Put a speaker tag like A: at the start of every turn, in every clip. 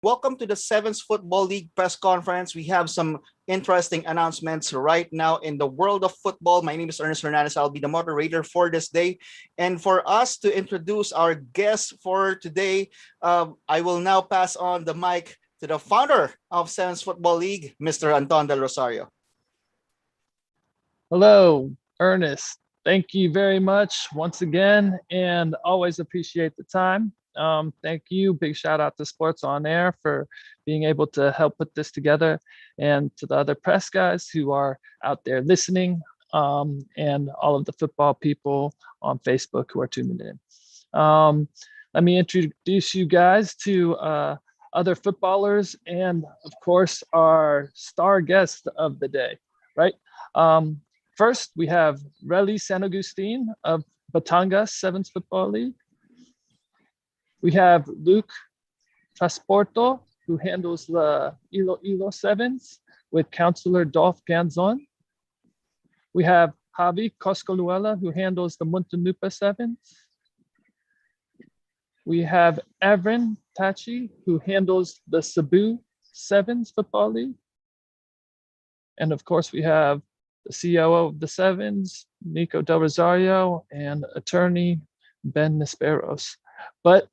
A: Welcome to the 7's Football League press conference. We have some interesting announcements right now in the world of football. My name is Ernest Hernandez. I'll be the moderator for this day. And for us to introduce our guest for today, I will now pass on the mic to the founder of 7's Football League, Mr. Anton Del Rosario.
B: Hello, Ernest. Thank you very much once again, and always appreciate the time. Thank you. Big shout out to Sports On Air for being able to help put this together, and to the other press guys who are out there listening, and all of the football people on Facebook who are tuning in. Let me introduce you guys to other footballers and, of course, our star guest of the day, right? First, we have Relly San Agustin of Batangas 7's Football League. We have Luke Trasporto, who handles the Iloilo 7's with Councilor Dolph Ganzon. We have Javi Coscoluela, who handles the Muntinlupa 7's. We have Evren Tachi, who handles the Cebu 7's Football League. And of course, we have the COO of the 7's, Nico Del Rosario, and attorney Ben Nisperos. But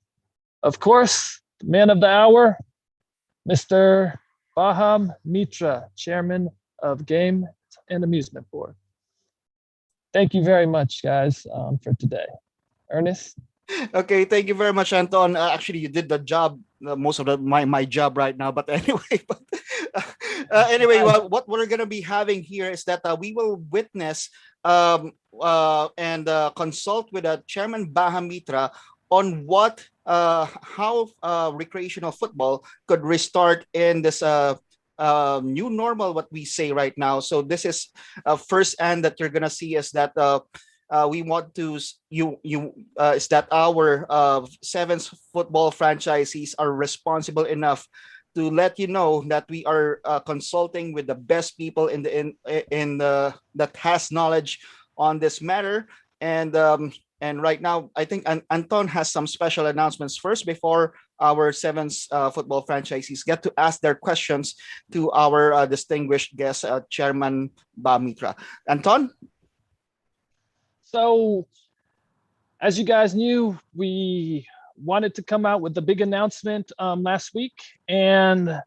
B: of course, the man of the hour, Mr. Baham Mitra, chairman of Game and Amusement Board. Thank you very much, guys, for today. Ernest?
A: Okay, thank you very much, Anton. Actually, you did the job, most of my job right now. But anyway, what we're going to be having here is that we will witness and consult with Chairman Baham Mitra on how recreational football could restart in this new normal, what we say right now. So this is first and that you're gonna see is that we want to is that our 7's football franchisees are responsible enough to let you know that we are consulting with the best people in that has knowledge on this matter. And right now, I think Anton has some special announcements first before our 7's football franchisees get to ask their questions to our distinguished guest, Chairman Baham Mitra. Anton?
B: So, as you guys knew, we wanted to come out with the big announcement last week, and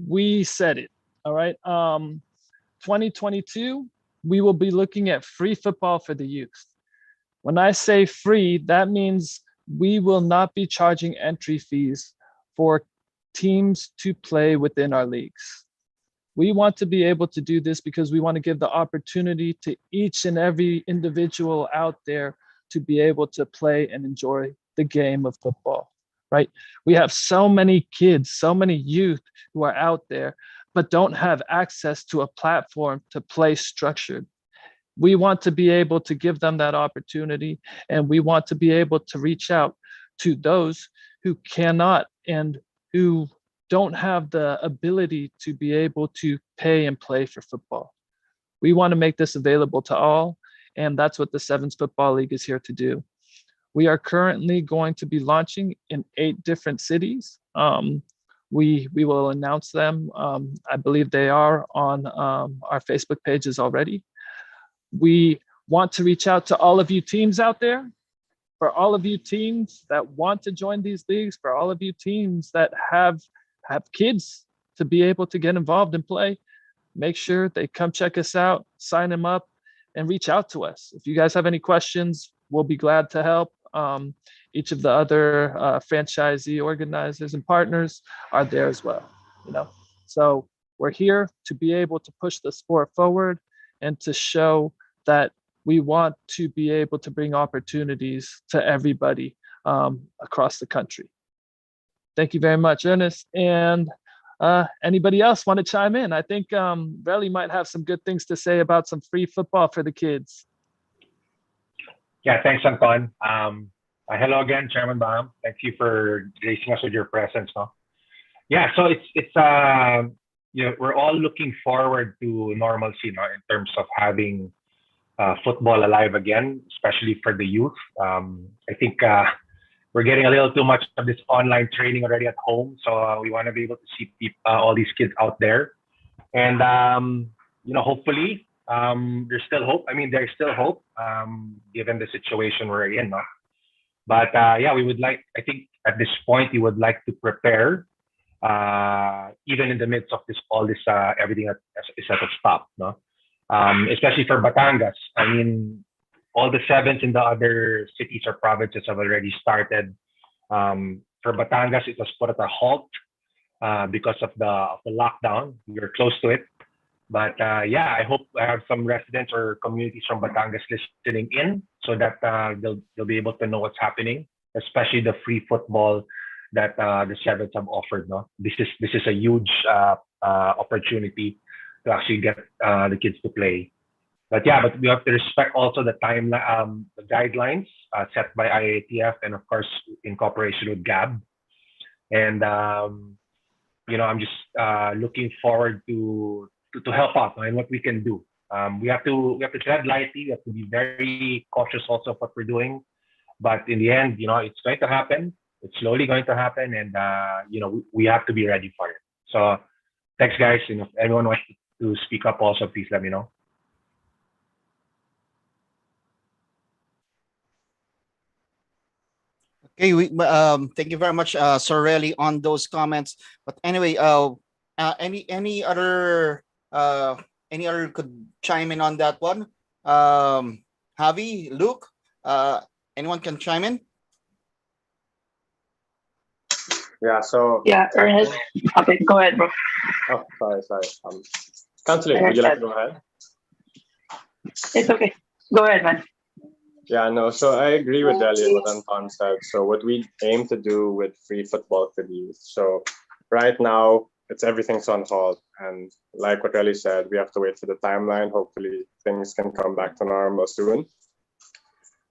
B: we said it, all right? 2022, we will be looking at free football for the youth. When I say free, that means we will not be charging entry fees for teams to play within our leagues. We want to be able to do this because we want to give the opportunity to each and every individual out there to be able to play and enjoy the game of football, right? We have so many kids, so many youth who are out there, but don't have access to a platform to play structured. We want to be able to give them that opportunity, and we want to be able to reach out to those who cannot and who don't have the ability to be able to pay and play for football. We want to make this available to all, and that's what the 7's Football League is here to do. We are currently going to be launching in 8 different cities. We will announce them. I believe they are on our Facebook pages already. We want to reach out to all of you teams out there, for all of you teams that want to join these leagues, for all of you teams that have kids to be able to get involved and play. Make sure they come check us out, sign them up, and reach out to us. If you guys have any questions, we'll be glad to help. Each of the other franchisee organizers and partners are there as well. So we're here to be able to push the sport forward and to show that we want to be able to bring opportunities to everybody across the country. Thank you very much, Ernest. And anybody else want to chime in? I think Relly might have some good things to say about some free football for the kids.
C: Yeah, thanks, Anton. Hello again, Chairman Baham. Thank you for gracing us with your presence. No? Yeah, so it's we're all looking forward to normalcy, in terms of having football alive again, especially for the youth. I think we're getting a little too much of this online training already at home. So we want to be able to see all these kids out there. And, hopefully there's still hope. I mean, there's still hope given the situation we're in. No? But yeah, we would like, I think at this point, we would like to prepare even in the midst of everything that is at a stop. No? Especially for Batangas. I mean, all the 7s in the other cities or provinces have already started. For Batangas, it was put at a halt because of the lockdown. You're close to it. But yeah, I hope I have some residents or communities from Batangas listening in so that they'll be able to know what's happening, especially the free football that the 7s have offered. No, this is a huge opportunity to actually get the kids to play. But yeah, but we have to respect also the the guidelines set by IATF and of course in cooperation with GAB. And I'm just looking forward to help out in what we can do. We have to tread lightly. We have to be very cautious also of what we're doing. But in the end, it's going to happen. It's slowly going to happen, and we have to be ready for it. So thanks, guys. And if anyone wants to speak up, also please let me know.
A: Okay, thank you very much, Sorelli, on those comments. But anyway, uh, any other could chime in on that one? Javi, Luke, anyone can chime in?
D: Yeah, so.
E: Yeah, Ernest. Okay, go ahead, bro.
D: Oh, sorry. Councilor, would you like to go ahead?
E: It's okay. Go ahead, man.
D: Yeah, no, so I agree with Deli and what Anton said. So what we aim to do with free football for the youth. So right now, everything's on hold. And like what Deli said, we have to wait for the timeline. Hopefully things can come back to normal soon.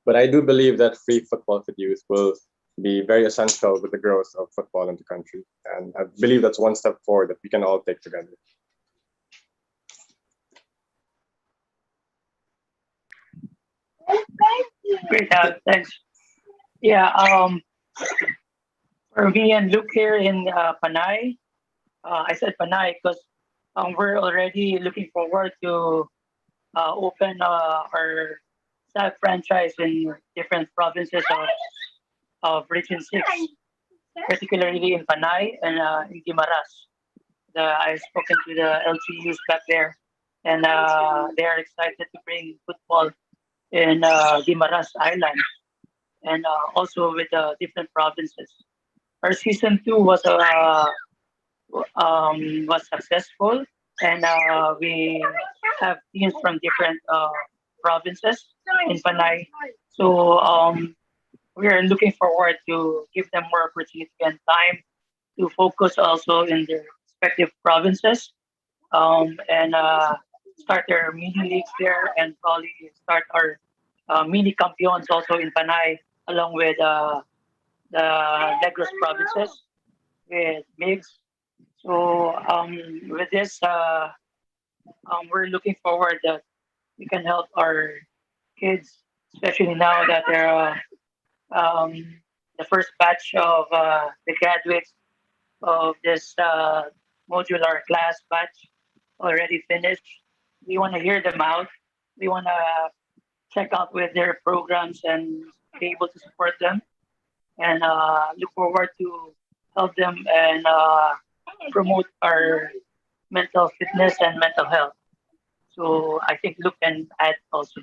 D: But I do believe that free football for the youth will be very essential with the growth of football in the country. And I believe that's one step forward that we can all take together.
E: Great, thanks. Yeah, for me and Luke here in Panay, I said Panay because we're already looking forward to open our staff franchise in different provinces of Region 6, particularly in Panay and in Guimaras. I've spoken to the LGUs back there, and they are excited to bring football in Guimaras Island and also with different provinces. Our season 2 was successful, and we have teams from different provinces in Panay. So we are looking forward to give them more opportunity and time to focus also in their respective provinces and start their mini leagues there and probably start our mini campeons also in Panay along with the Negros provinces with MIGS. So with this, we're looking forward that we can help our kids, especially now that they're the first batch of the graduates of this modular class batch already finished. We want to hear them out. We want to check out with their programs and be able to support them and look forward to help them and promote our mental fitness and mental health. So I think Luke can add also.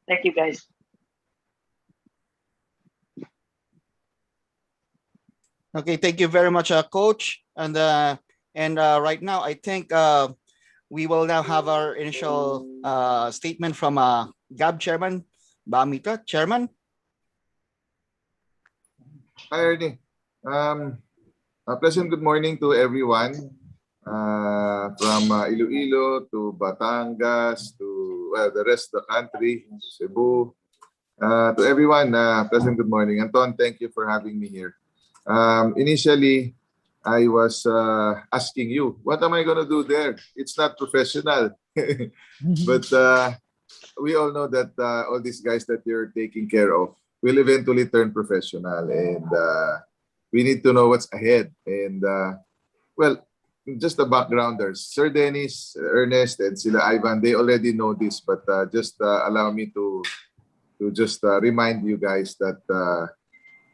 E: Thank you, guys.
A: Okay, thank you very much, Coach. And right now, I think we will now have our initial statement from GAB Chairman, Baham Mitra. Chairman?
F: Hi, Ernie. A pleasant good morning to everyone from Iloilo to Batangas to the rest of the country, Cebu. To everyone, pleasant good morning. Anton, thank you for having me here. Initially, I was asking you, what am I going to do there? It's not professional. But we all know that all these guys that you're taking care of, will eventually turn professional, and we need to know what's ahead. And well, just the backgrounders, Sir Dennis, Ernest, and sila Ivan, they already know this, but just allow me to just remind you guys that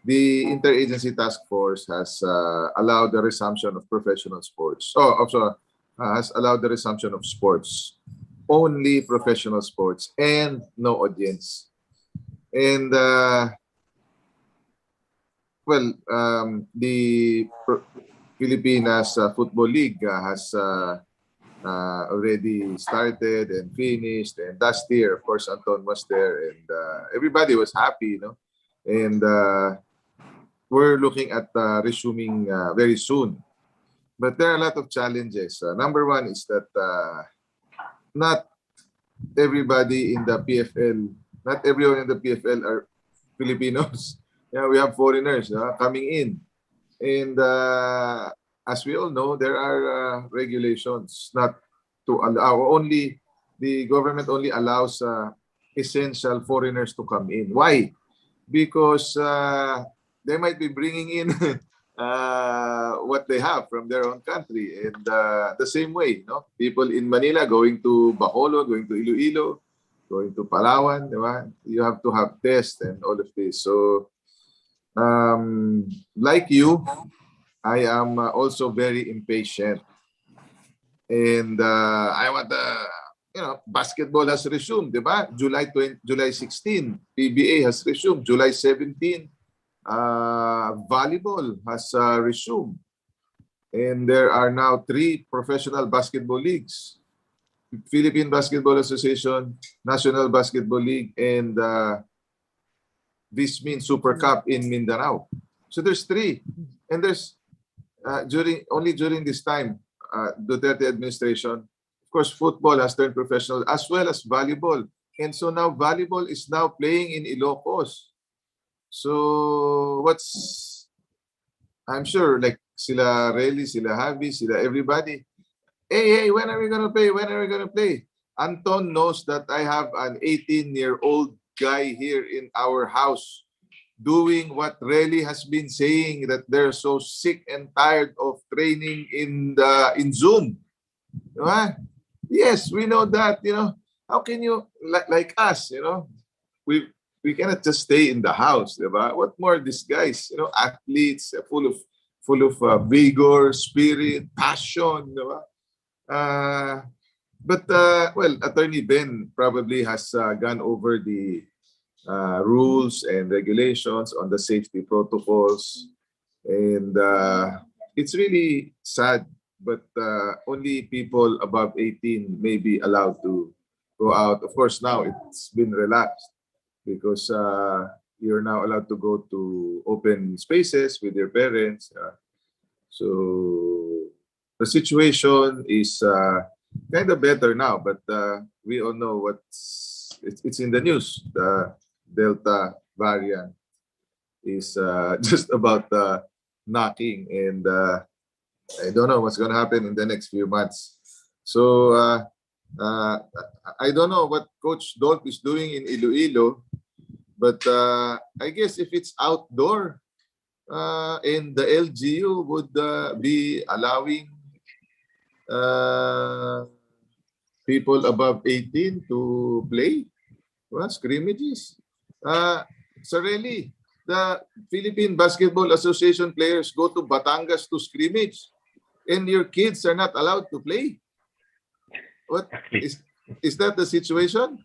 F: the Interagency Task Force has allowed the resumption of professional sports. Oh, also has allowed the resumption of sports, only professional sports, and no audience. And well, the Filipinas Football League has already started and finished. And last year, of course, Anton was there, and everybody was happy, you know. And we're looking at resuming very soon. But there are a lot of challenges. Number one is that not everybody in the PFL, not everyone in the PFL are Filipinos. Yeah, we have foreigners coming in. And as we all know, there are regulations not to allow, only the government only allows essential foreigners to come in. Why? Because they might be bringing in what they have from their own country. And the same way, people in Manila going to Bacolod, going to Iloilo, going to Palawan, you have to have tests and all of this. So, like you, I am also very impatient. And I want basketball has resumed, di ba? July 16, PBA has resumed. July 17, volleyball has resumed. And there are now 3 professional basketball leagues. Philippine Basketball Association, National Basketball League, and this means Super Cup in Mindanao. So there's 3. And there's during this time, Duterte administration, of course, football has turned professional as well as volleyball. And so now volleyball is now playing in Ilocos. So I'm sure like sila Relly, sila Javi, sila everybody. Hey, when are we going to play? When are we going to play? Anton knows that I have an 18-year-old guy here in our house doing what Relly has been saying, that they're so sick and tired of training in Zoom. Yes, we know that, How can you, like us, we cannot just stay in the house, diba? What more these guys, athletes full of vigor, spirit, passion, diba? But well, Attorney Ben probably has gone over the rules and regulations on the safety protocols, and it's really sad, but only people above 18 may be allowed to go out. Of course, now it's been relaxed because you're now allowed to go to open spaces with your parents. So the situation is kind of better now, but we all know it's in the news. The Delta variant is just about knocking, and I don't know what's going to happen in the next few months. So I don't know what Coach Dolph is doing in Iloilo, but I guess if it's outdoor, and the LGU would be allowing people above 18 to play scrimmages. Sareli, the Philippine Basketball Association players go to Batangas to scrimmage, and your kids are not allowed to play. What is that the situation?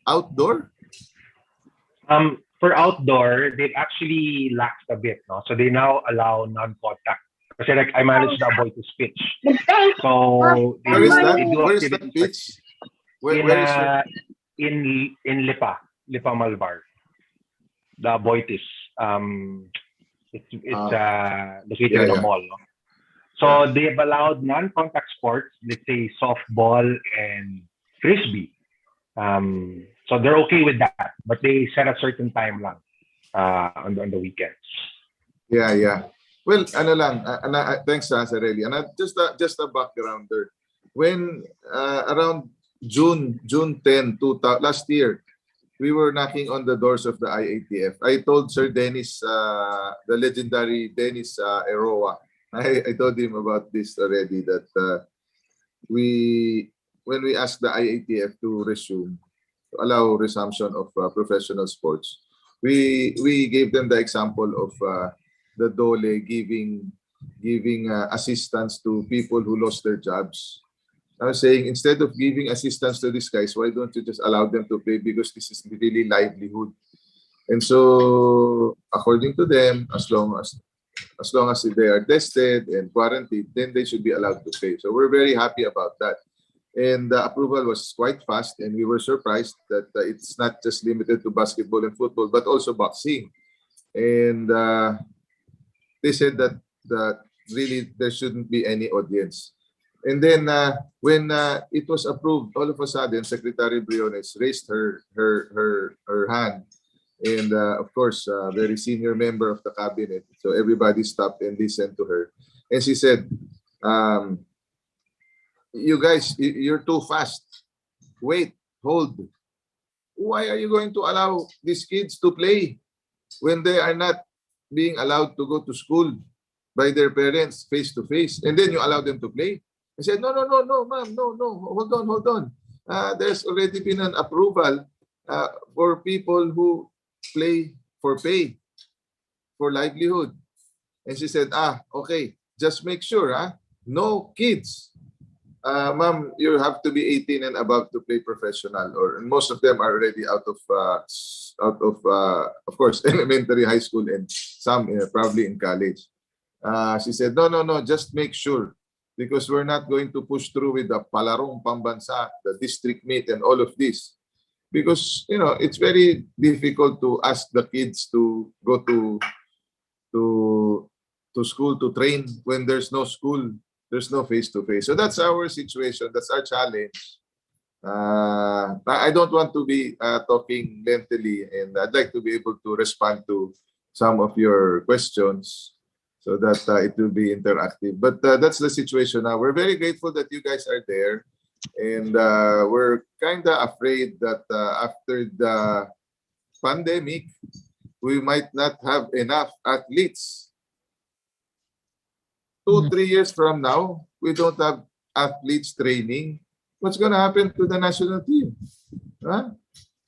F: Outdoor?
C: For outdoor, they've actually laxed a bit, no? So they now allow non-contact. Kasi like I manage the boy to pitch. So
F: where is that?
C: They do
F: Where is that pitch? Where is
C: in Lipa Malbar. The Boitis. It's located in the mall. No? So they've allowed non-contact sports, let's say softball and frisbee. So they're okay with that, but they set a certain time lang on the weekends.
F: Yeah. Well, ano lang, thanks, Sareli. And just a backgrounder. When around June 10, last year, we were knocking on the doors of the IATF. I told Sir Dennis, the legendary Dennis Eroa, I told him about this already, that when we asked the IATF to resume, to allow resumption of professional sports, we gave them the example of the Dole giving assistance to people who lost their jobs. I was saying, instead of giving assistance to these guys, why don't you just allow them to play, because this is really livelihood. And so, according to them, as long as they are tested and quarantined, then they should be allowed to play. So we're very happy about that. And the approval was quite fast, and we were surprised that it's not just limited to basketball and football, but also boxing. And they said that really there shouldn't be any audience. And then when it was approved, all of a sudden, Secretary Briones raised her hand. And of course, very senior member of the cabinet. So everybody stopped and listened to her. And she said, you guys, you're too fast. Wait, hold. Why are you going to allow these kids to play when they are not being allowed to go to school by their parents face to face? And then you allow them to play? I said, no, ma'am, no, hold on. There's already been an approval for people who play for pay, for livelihood. And she said, okay, just make sure, no kids. Ma'am, you have to be 18 and above to play professional, or most of them are already out of course, elementary, high school, and some probably in college. She said, no, just make sure, because we're not going to push through with the Palarong Pambansa, the district meet, and all of this. Because, it's very difficult to ask the kids to go to school to train when there's no school, there's no face-to-face. So that's our situation, that's our challenge. I don't want to be talking lengthily, and I'd like to be able to respond to some of your questions, so that it will be interactive. But that's the situation now. We're very grateful that you guys are there. And we're kind of afraid that after the pandemic, we might not have enough athletes. 2-3 years from now, we don't have athletes training. What's going to happen to the national team?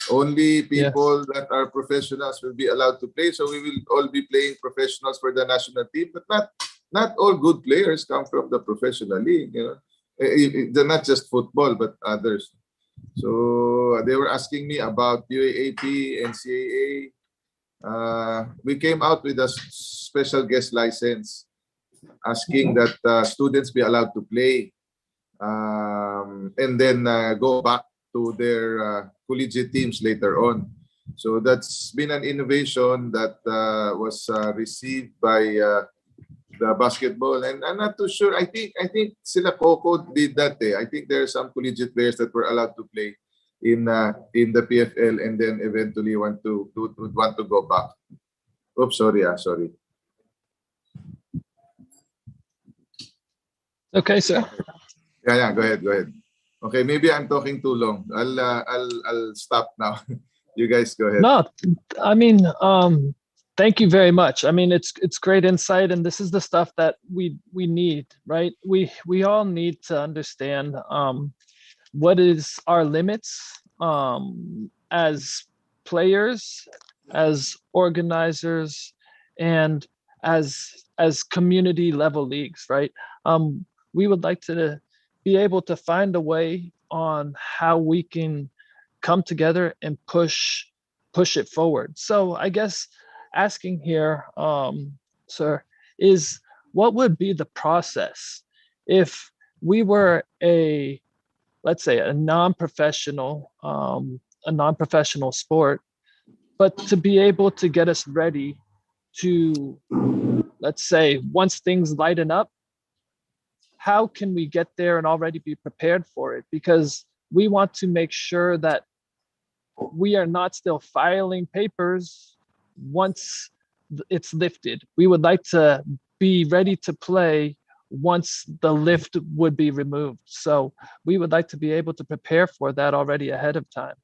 F: Only people that are professionals will be allowed to play. So we will all be playing professionals for the national team, but not all good players come from the professional league. They're not just football, but others. So they were asking me about UAAP and CAA. We came out with a special guest license, asking that students be allowed to play, and then go back to their collegiate teams later on. So that's been an innovation that was received by the basketball, and I'm not too sure. I think sila Coco did that. I think there are some collegiate players that were allowed to play in the PFL, and then eventually want to go back. Oops, sorry.
B: Okay, sir.
F: Yeah. Go ahead. Okay, maybe I'm talking too long. I'll stop now. You guys go ahead.
B: No, I mean, thank you very much. I mean, it's great insight, and this is the stuff that we need, right? We all need to understand what is our limits as players, as organizers, and as community level leagues, right? We would like to be able to find a way on how we can come together and push it forward. So I guess asking here, sir, is what would be the process if we were let's say a non-professional sport, but to be able to get us ready to, let's say, once things lighten up, how can we get there and already be prepared for it? Because we want to make sure that we are not still filing papers once it's lifted. We would like to be ready to play once the lift would be removed. So we would like to be able to prepare for that already ahead of time.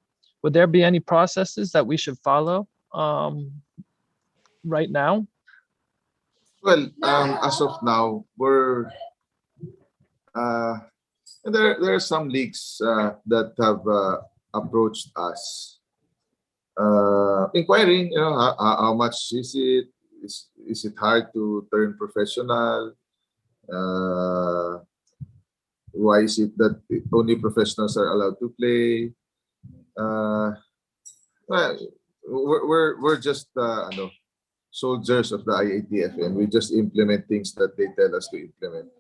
B: would there be any processes that we should follow right now?
F: Well, as of now, we're there are some leagues that have approached us, inquiring, how much is it? Is it hard to turn professional? Why is it that only professionals are allowed to play? Well, we're just soldiers of the IATF, and we just implement things that they tell us to implement.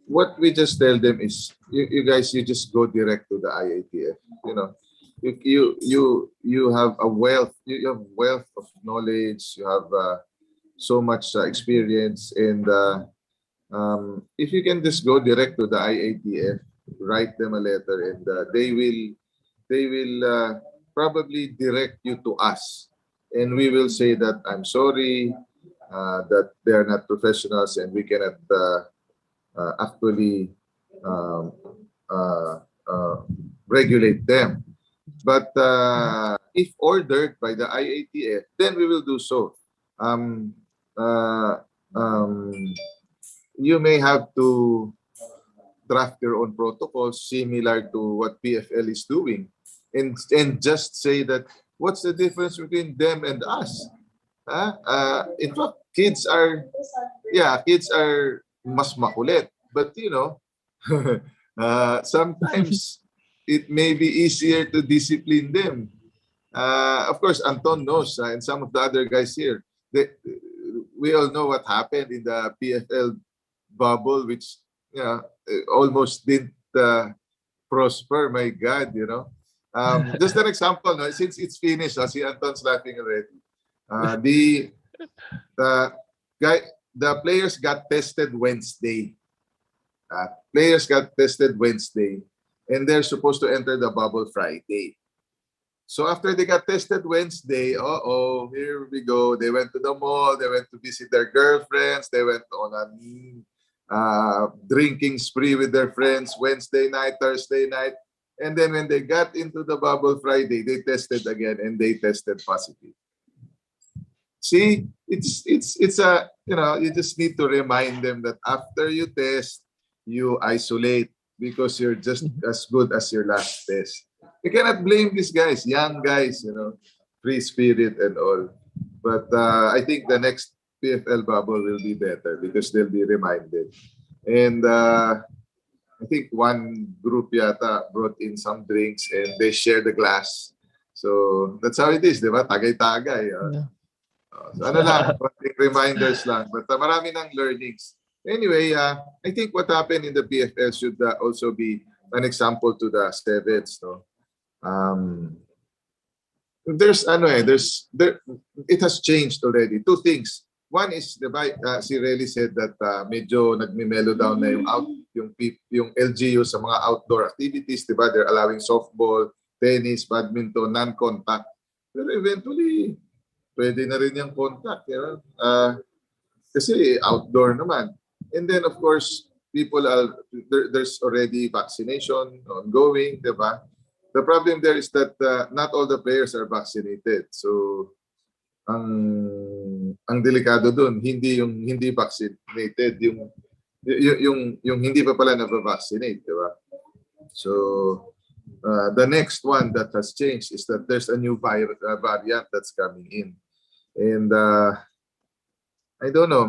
F: What we just tell them is, you guys, you just go direct to the IATF. You have a wealth, you have wealth of knowledge. You have so much experience, and if you can just go direct to the IATF, write them a letter, and they will probably direct you to us, and we will say that I'm sorry that they are not professionals and we cannot actually regulate them. But if ordered by the IATF, then we will do so. You may have to draft your own protocols similar to what PFL is doing, and just say that, what's the difference between them and us? In fact, kids are mas makulit, but sometimes it may be easier to discipline them. Of course, Anton knows, and some of the other guys here, we all know what happened in the PFL bubble, which almost didn't prosper. My God, just an example, no? Since it's finished, see Anton's laughing already. The players got tested Wednesday. And they're supposed to enter the bubble Friday. So after they got tested Wednesday, here we go. They went to the mall. They went to visit their girlfriends. They went on a drinking spree with their friends Wednesday night, Thursday night. And then when they got into the bubble Friday, they tested again and they tested positive. See, it's a, you just need to remind them that after you test, you isolate, because you're just as good as your last test. You cannot blame these guys, young guys, free spirit and all. But I think the next PFL bubble will be better because they'll be reminded. And I think one group yata brought in some drinks and they share the glass. So that's how it is, di ba? Tagay-tagay. So reminders lang. But marami ng learnings. Anyway, I think what happened in the PFL should also be an example to the 7's. No? It has changed already. Two things. One is, diba, si Relly said that medyo nagme-mellow down na yung LGU sa mga outdoor activities, diba? They're allowing softball, tennis, badminton, non-contact. Pero eventually, pwede na rin yung contact, kasi outdoor naman. And then, of course, there's already vaccination ongoing, diba? The problem there is that not all the players are vaccinated. So, ang delikado dun, hindi yung hindi vaccinated, yung hindi pa pala na-vaccinate, diba? So, the next one that has changed is that there's a new variant that's coming in. And I don't know,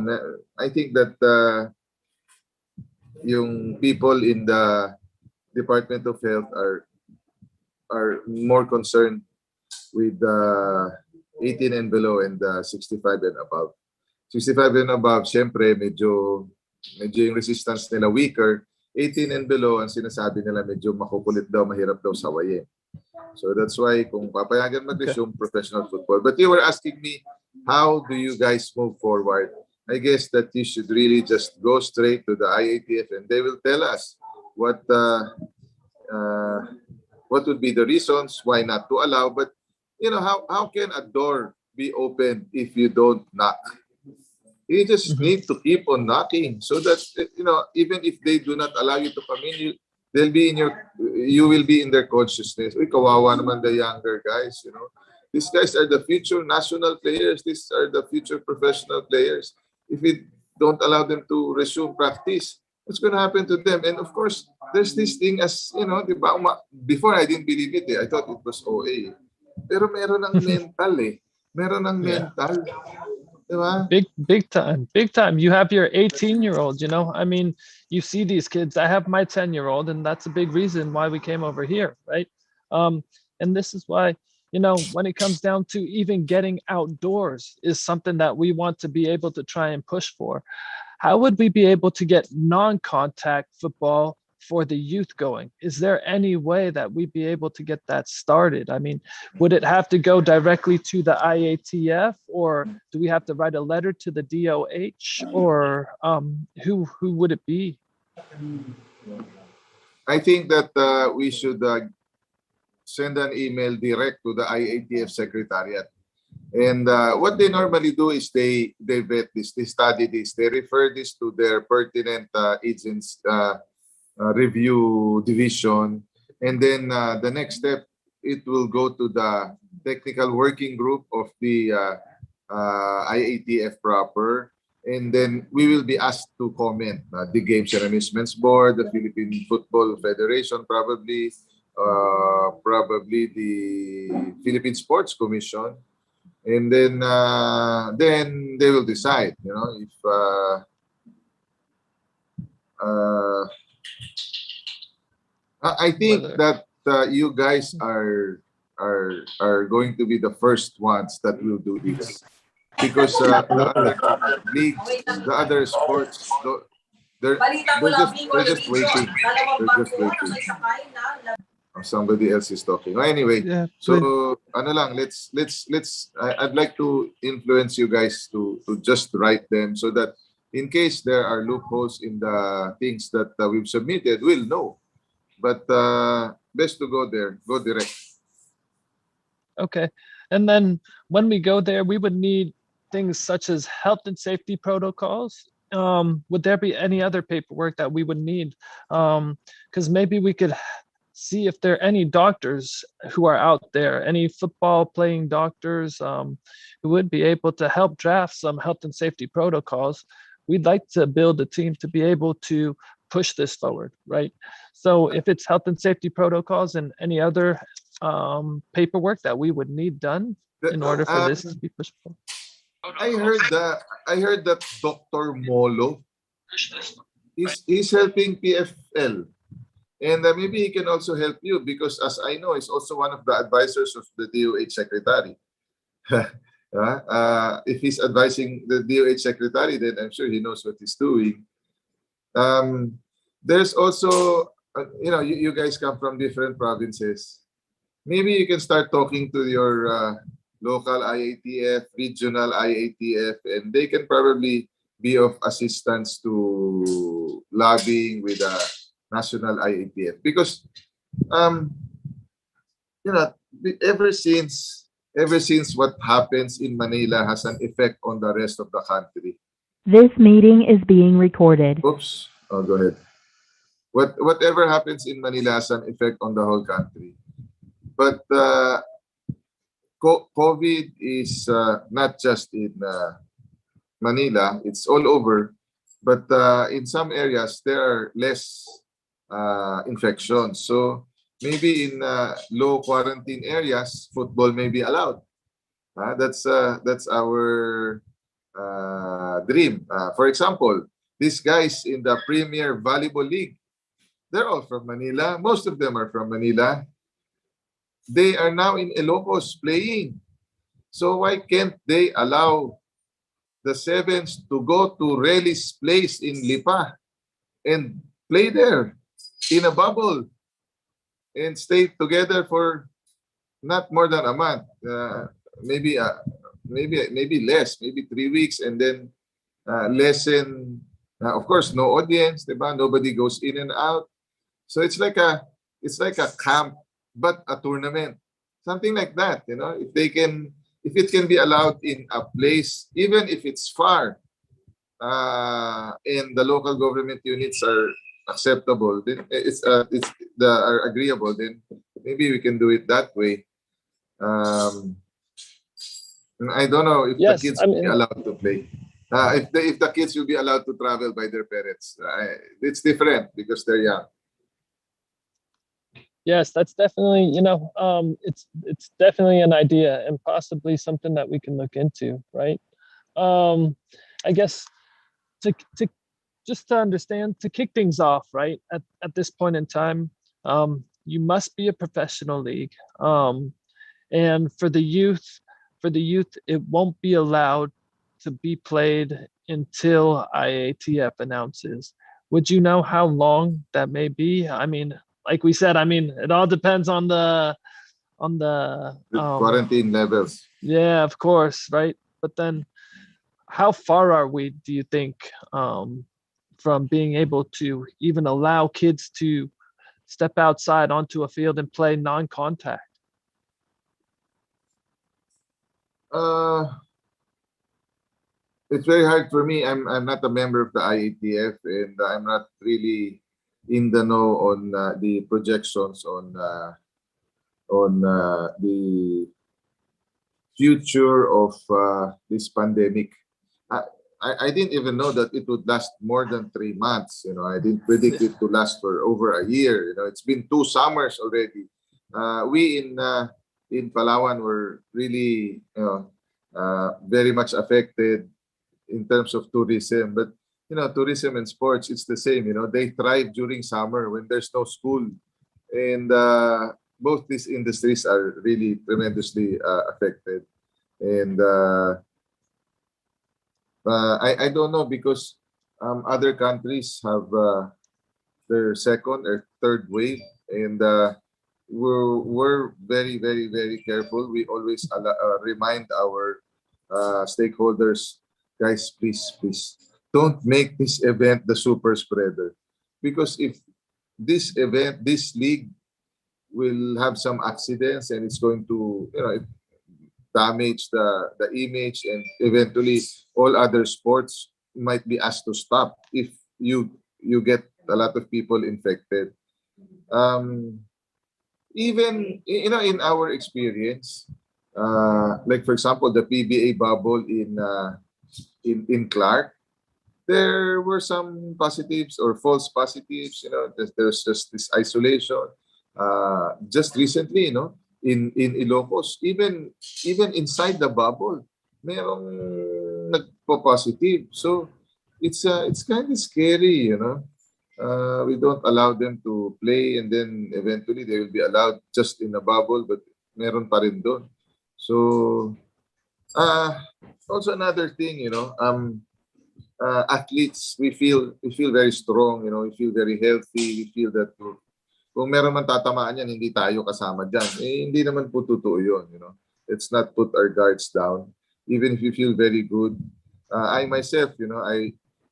F: I think that yung people in the Department of Health are more concerned with 18 and below and 65 and above. 65 and above, syempre, medyo yung resistance nila weaker. 18 and below, ang sinasabi nila medyo makukulit daw, mahirap daw sawayin. So that's why kung papayagan mag-resume professional football. But you were asking me, how do you guys move forward? I guess that you should really just go straight to the IATF and they will tell us what would be the reasons why not to allow. But how can a door be opened if you don't knock? You just need to keep on knocking so that even if they do not allow you to come in, they'll be in you will be in their consciousness. Uy, kawawa naman the younger guys, you know. These guys are the future national players. These are the future professional players. If we don't allow them to resume practice, what's going to happen to them? And of course, there's this thing as, you know, di ba, before I didn't believe it. I thought it was OA. Pero meron ng mental eh. Meron ng mental. Diba?
B: Big time, big time. You have your 18-year-old, you know, I mean, you see these kids. I have my 10-year-old, and that's a big reason why we came over here, right? And this is why, you know, when it comes down to even getting outdoors is something that we want to be able to try and push for. How would we be able to get non-contact football for the youth going? Is there any way that we'd be able to get that started? I mean, would it have to go directly to the IATF, or do we have to write a letter to the DOH, or who would it be?
F: I think that we should send an email direct to the IATF Secretariat. And what they normally do is they vet this, they study this, they refer this to their pertinent agents review division, and then the next step, it will go to the technical working group of the IATF proper, and then we will be asked to comment. The Games and Amusements Board, the Philippine Football Federation, probably the Philippine Sports Commission, and then they will decide. You know, if I think that you guys are going to be the first ones that will do this, because the other leagues, the other sports, they're just waiting. They're just waiting. Somebody else is talking. Anyway, so ano lang, let's I'd like to influence you guys to just write them, so that in case there are loopholes in the things that we've submitted, we'll know. But best to go there, go direct.
B: Okay. And then when we go there, we would need things such as health and safety protocols. Would there be any other paperwork that we would need? Because maybe we could see if there are any doctors who are out there, any football playing doctors who would be able to help draft some health and safety protocols. We'd like to build a team to be able to push this forward, right? So if it's health and safety protocols and any other paperwork that we would need done in order for this to be pushed forward.
F: I heard that Dr. Molo is helping PFL, and maybe he can also help you, because as I know, he's also one of the advisors of the DOH secretary. If he's advising the DOH secretary, then I'm sure he knows what he's doing. There's also, you know, you guys come from different provinces. Maybe you can start talking to your local IATF, regional IATF, and they can probably be of assistance to lobbying with a national IATF. Because, you know, ever since what happens in Manila has an effect on the rest of the country.
G: This meeting is being recorded.
F: Oops. Oh, go ahead. Whatever happens in Manila has an effect on the whole country. But COVID is not just in Manila, it's all over. But in some areas, there are less infections. So maybe in low quarantine areas, football may be allowed. That's our dream. For example, these guys in the Premier Volleyball League, they're all from Manila. Most of them are from Manila. They are now in Ilocos playing. So why can't they allow the 7's to go to Reli's place in Lipa and play there in a bubble and stay together for not more than a month, maybe less, maybe 3 weeks, and then lessen. Of course, no audience, diba? Nobody goes in and out. So it's like a camp, but a tournament, something like that. You know, if it can be allowed in a place, even if it's far, and the local government units are acceptable, then it's the are agreeable, then maybe we can do it that way. I don't know if the
B: Yes,
F: kids
B: I
F: will be
B: mean,
F: allowed to play. If the kids will be allowed to travel by their parents, it's different because they're young.
B: yes, that's definitely, it's definitely an idea and possibly something that we can look into, right? I guess to just to understand, to kick things off, right? At this point in time, you must be a professional league. And for the youth, it won't be allowed to be played until IATF announces. Would you know how long that may be? I mean, like we said, I mean, it all depends on the
F: Quarantine levels.
B: yeah, of course, right? But then how far are we, do you think, from being able to even allow kids to step outside onto a field and play non-contact?
F: Uh, it's very hard for me. I'm not a member of the IATF, and I'm not really in the know on the projections on the future of this pandemic. I, I didn't even know that it would last more than 3 months. I didn't predict it to last for over a year. It's been 2 summers already. We in Palawan were really very much affected in terms of tourism. But tourism and sports, it's the same. They thrive during summer when there's no school, and both these industries are really tremendously affected. And I don't know because other countries have their second or third wave, and we're very, very, very careful. We always remind our stakeholders, guys, please don't make this event the super spreader, because if this league will have some accidents and it's going to damage the image, and eventually all other sports might be asked to stop if you get a lot of people infected. Even in our experience, like for example the PBA bubble in Clark, there were some positives or false positives. There's just this isolation. Just recently, in Ilocos, even inside the bubble, merong nagpo-positive. So it's kind of scary. We don't allow them to play, and then eventually they will be allowed just in a bubble, but meron pa rin doon. So also another thing, athletes, we feel very strong, we feel very healthy, we feel that kung meron man tatamaan yan, hindi tayo kasama dyan. Hindi naman po totoo yun, Let's not put our guards down. Even if you feel very good. I myself,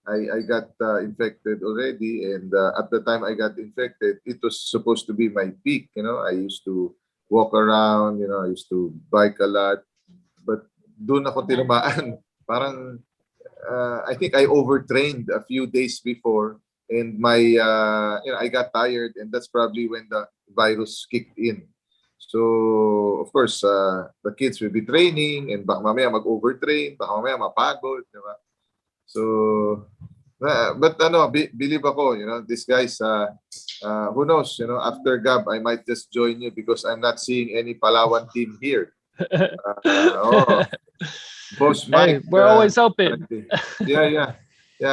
F: I got infected already, and at the time I got infected, it was supposed to be my peak. I used to walk around, I used to bike a lot, but doon ako tinamaan. Parang I think I overtrained a few days before, and my I got tired, and that's probably when the virus kicked in. So of course the kids will be training, and baka mamaya mag-overtrain, baka mamaya mapagod, di ba? So but believe ako, these guys, who knows, after Gab I might just join you because I'm not seeing any Palawan team here. Boss Mike,
B: hey, we're always hoping.
F: Yeah,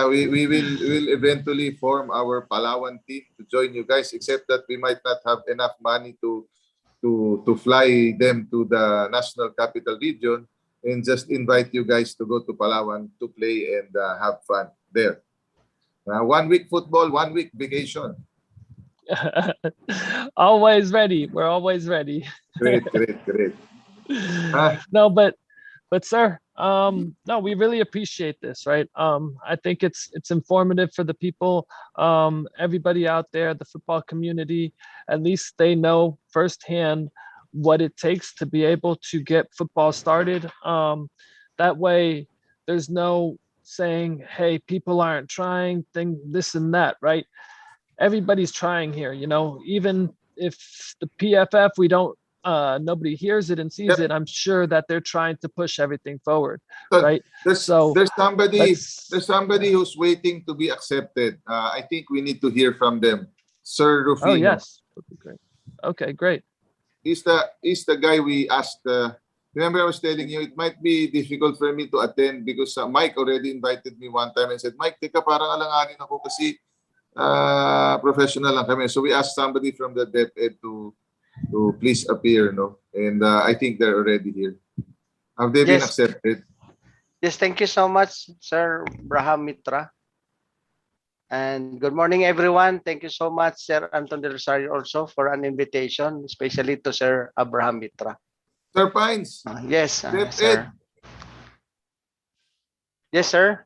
F: we'll eventually form our Palawan team to join you guys, except that we might not have enough money to fly them to the National Capital Region and just invite you guys to go to Palawan to play and have fun there. 1 week football, 1 week vacation.
B: Always ready. We're always ready.
F: Great.
B: No, but sir, no, we really appreciate this, right? I think it's informative for the people, everybody out there, the football community. At least they know firsthand what it takes to be able to get football started. That way there's no saying, hey, people aren't trying, this and that, right? everybody's trying here, you know, even if the PFF, we don't, nobody hears it and sees it, I'm sure that they're trying to push everything forward, right?
F: There's somebody who's waiting to be accepted. I think we need to hear from them. Sir Rufino.
B: Oh, yes. Okay, great. Okay, great.
F: He's the guy we asked. Remember, I was telling you, it might be difficult for me to attend because Mike already invited me one time and said, Mike, teka, parang alanganin ako kasi professional lang kami. So we asked somebody from the DepEd to please appear, no? And I think they're already here. Have they been accepted?
H: Yes, thank you so much, Sir Baham Mitra. And good morning, everyone. Thank you so much, Sir Anton Del Rosario, also for an invitation, especially to Sir Abraham Mitra.
F: Sir Pines.
H: Yes, sir. Yes, sir.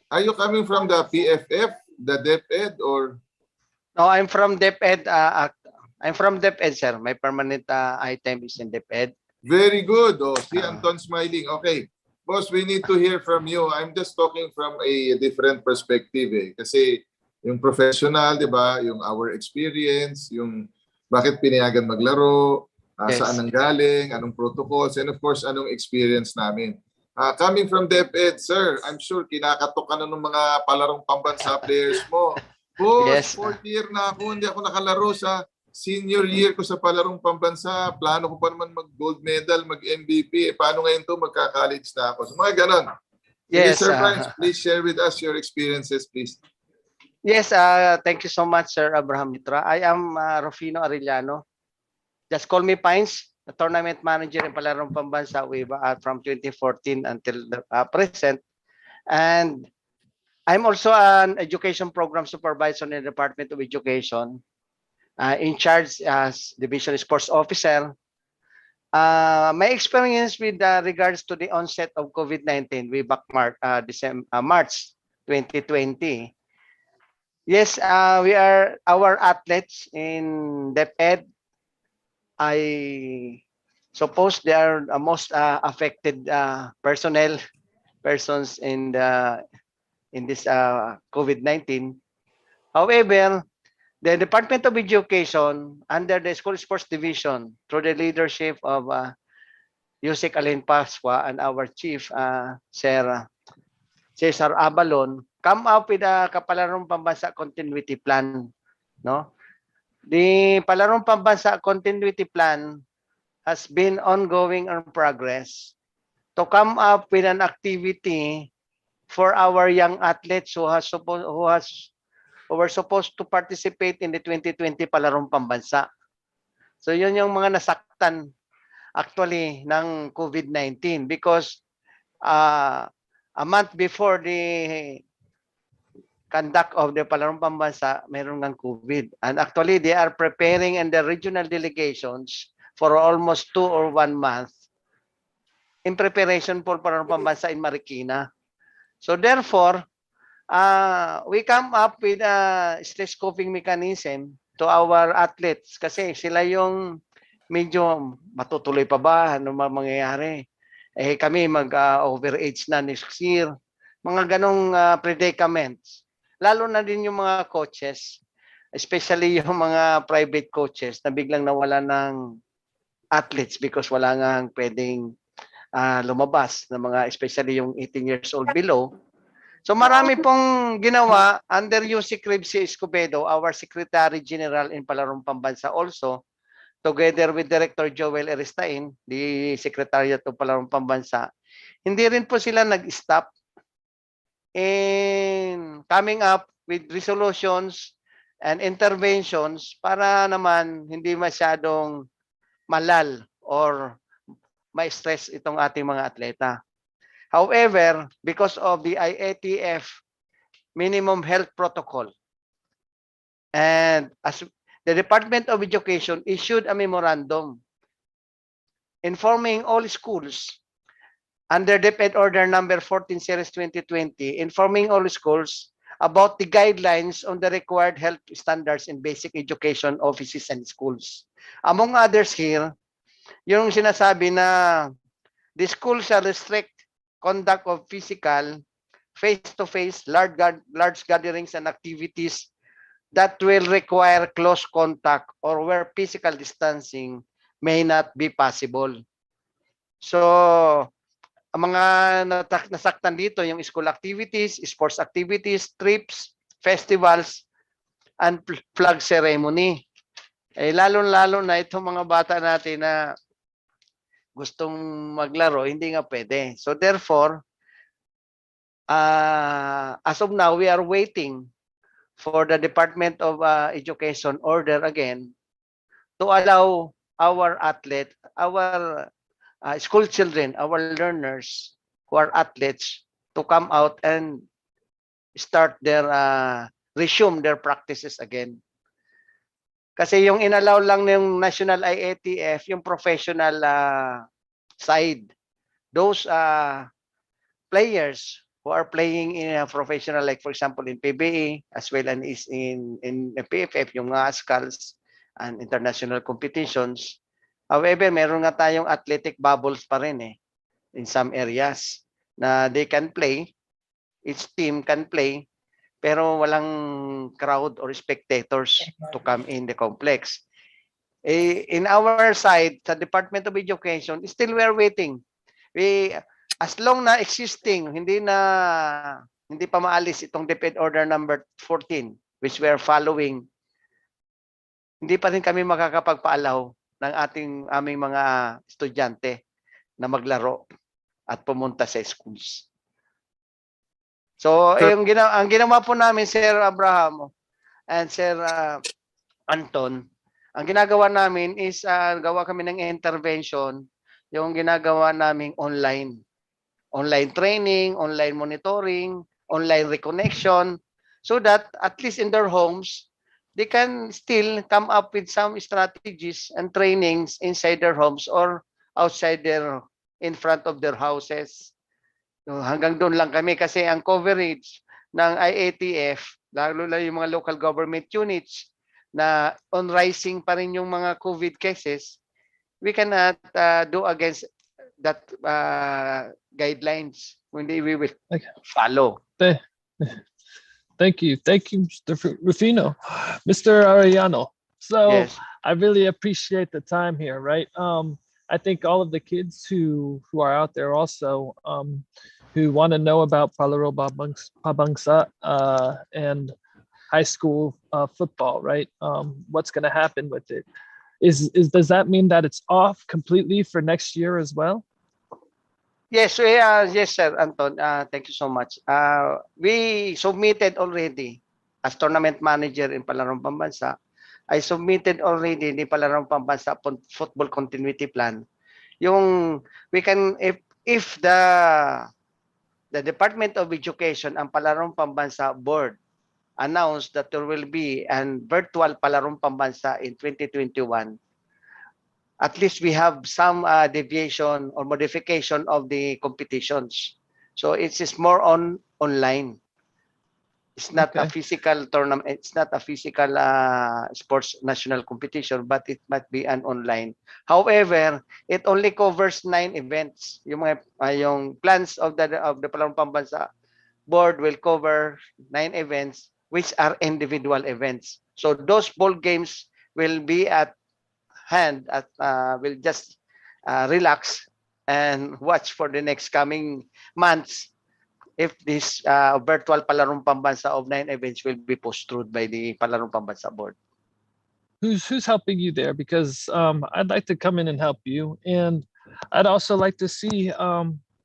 F: Are you coming from the PFF, the DepEd, or?
H: No, I'm from DepEd. I'm from DepEd, sir. My permanent item is in DepEd.
F: Very good. Oh, see Anton smiling. Okay. Boss, we need to hear from you. I'm just talking from a different perspective eh. Kasi yung professional, di ba? Yung our experience, yung bakit pinayagan maglaro, saan ang galing, anong protocols, and of course, anong experience namin. Coming from DepEd, sir, I'm sure kinakatok ka na ng mga palarong pambansa players mo. Boss, fourth year na ako, hindi ako nakalaro sa senior year ko sa palarong pambansa. Plano ko pa naman mag-gold medal, mag-MVP. Paano ngayon to magka-college na ako? So mga ganon.
H: Yes,
F: Sir Franz, please share with us your experiences, please.
H: Yes, thank you so much, Sir Abraham Mitra. I am Rufino Arellano. Just call me Pines, the tournament manager in Palarong Pambansa from 2014 until the present. And I'm also an education program supervisor in the Department of Education. In charge as Division Sports Officer. My experience with regards to the onset of COVID-19 way back March 2020. Yes, our athletes in DepEd, I suppose they are the most affected persons in this COVID-19. However, the Department of Education, under the School Sports Division, through the leadership of Yusek Alain Pasqua and our chief, Sir Cesar Abalon, come up with a Palarong Pambansa Continuity Plan. No? The Palarong Pambansa Continuity Plan has been ongoing and progress to come up with an activity for our young athletes who were supposed to participate in the 2020 Palarong Pambansa. So yun yung mga nasaktan actually ng COVID-19 because a month before the conduct of the Palarong Pambansa, meron ng COVID. And actually, they are preparing in the regional delegations for almost 2 or 1 month in preparation for Palarong Pambansa in Marikina. So therefore, we come up with a stress coping mechanism to our athletes kasi sila yung medyo matutuloy pa ba, ano mangyayari. Eh kami mag-overage na next year. Mga ganong predicaments. Lalo na din yung mga coaches, especially yung mga private coaches na biglang nawala ng athletes because wala nga pwedeng lumabas na mga especially yung 18 years old below. So marami pong ginawa under Yusek Ribsi Escobedo, our Secretary General in Palarong Pambansa also, together with Director Joel Eristain, the Secretariat of Palarong Pambansa. Hindi rin po sila nag-stop in coming up with resolutions and interventions para naman hindi masyadong malal or ma-stress itong ating mga atleta. However, because of the IATF minimum health protocol, and as the Department of Education issued a memorandum informing all schools under DepEd Order Number 14 Series 2020, informing all schools about the guidelines on the required health standards in basic education offices and schools. Among others here, yung sinasabi na the school shall restrict conduct of physical, face-to-face, large gatherings and activities that will require close contact or where physical distancing may not be possible. So, ang mga nasaktan dito, yung school activities, sports activities, trips, festivals, and flag ceremony. Lalo-lalo na itong mga bata natin na gustong maglaro, hindi nga pwede. So therefore, as of now, we are waiting for the Department of Education order again to allow our athlete, our school children, our learners who are athletes to come out and start their resume their practices again. Kasi yung inallow lang ng National IATF, yung professional side. Those players who are playing in a professional, like for example in PBA, as well as in PFF, yung mga skulls and international competitions. However, meron nga tayong athletic bubbles pa rin in some areas na they can play, each team can play, pero walang crowd or spectators to come in the complex. In our side, sa Department of Education, still we are waiting. As long na existing, hindi pa maalis itong DepEd Order number 14, which we are following, hindi pa rin kami makakapagpaalaw ng aming mga estudyante na maglaro at pumunta sa schools. So, ang ginawa po namin, Sir Abraham and Sir Anton, ang ginagawa namin is gawa kami ng intervention, yung ginagawa naming online. Online training, online monitoring, online reconnection, so that at least in their homes, they can still come up with some strategies and trainings inside their homes or outside in front of their houses. So, hanggang doon lang kami kasi ang coverage ng IATF, lalo na yung mga local government units na on rising pa rin yung mga COVID cases, we cannot do against that guidelines. Hindi we will follow.
B: Thank you, Mr. Rufino. Mr. Arellano. So yes. I really appreciate the time here, right? I think all of the kids who are out there also who want to know about Palaro Pabangsa and high school football, right? What's going to happen with it? Does that mean that it's off completely for next year as well?
H: Yes, yes, Sir Anton. Thank you so much. We submitted already as tournament manager in Palarong Pambansa. I submitted already the Palarong Pambansa football continuity plan. Yung we can if the Department of Education and Palarong Pambansa board announced that there will be an virtual Palarong Pambansa in 2021. At least we have some deviation or modification of the competitions. So it's more online. It's not a physical tournament. It's not a physical sports national competition, but it might be an online. However, it only covers 9 events. Yung plans of the Palarong Pambansa board will cover 9 events, which are individual events. So those ball games will be at hand. Will just relax and watch for the next coming months if this virtual Palarong Pambansa of 9 events will be pushed through by the Palarong Pambansa board.
B: Who's helping you there? Because I'd like to come in and help you, and I'd also like to see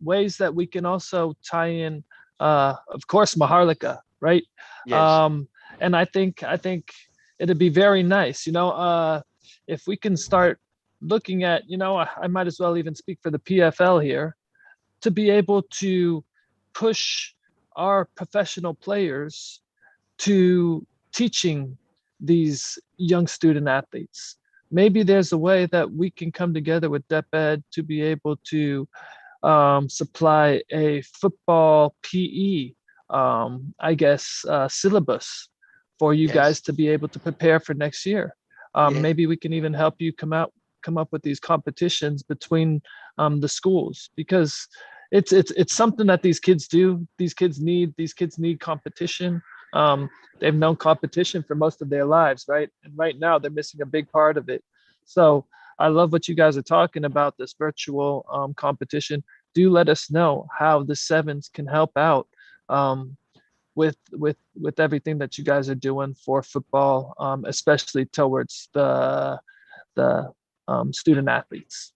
B: ways that we can also tie in, of course, Maharlika, right?
H: Yes.
B: And I think it'd be very nice, if we can start looking at, I might as well even speak for the PFL here, to be able to push our professional players to teaching these young student athletes. Maybe there's a way that we can come together with DepEd to be able to supply a football PE, syllabus for you guys to be able to prepare for next year. Maybe we can even help you come up with these competitions between the schools, because it's something that these kids do. These kids need competition. They've known competition for most of their lives, right? And right now they're missing a big part of it. So I love what you guys are talking about, this virtual competition. Do let us know how the sevens can help out with everything that you guys are doing for football, especially towards the student athletes.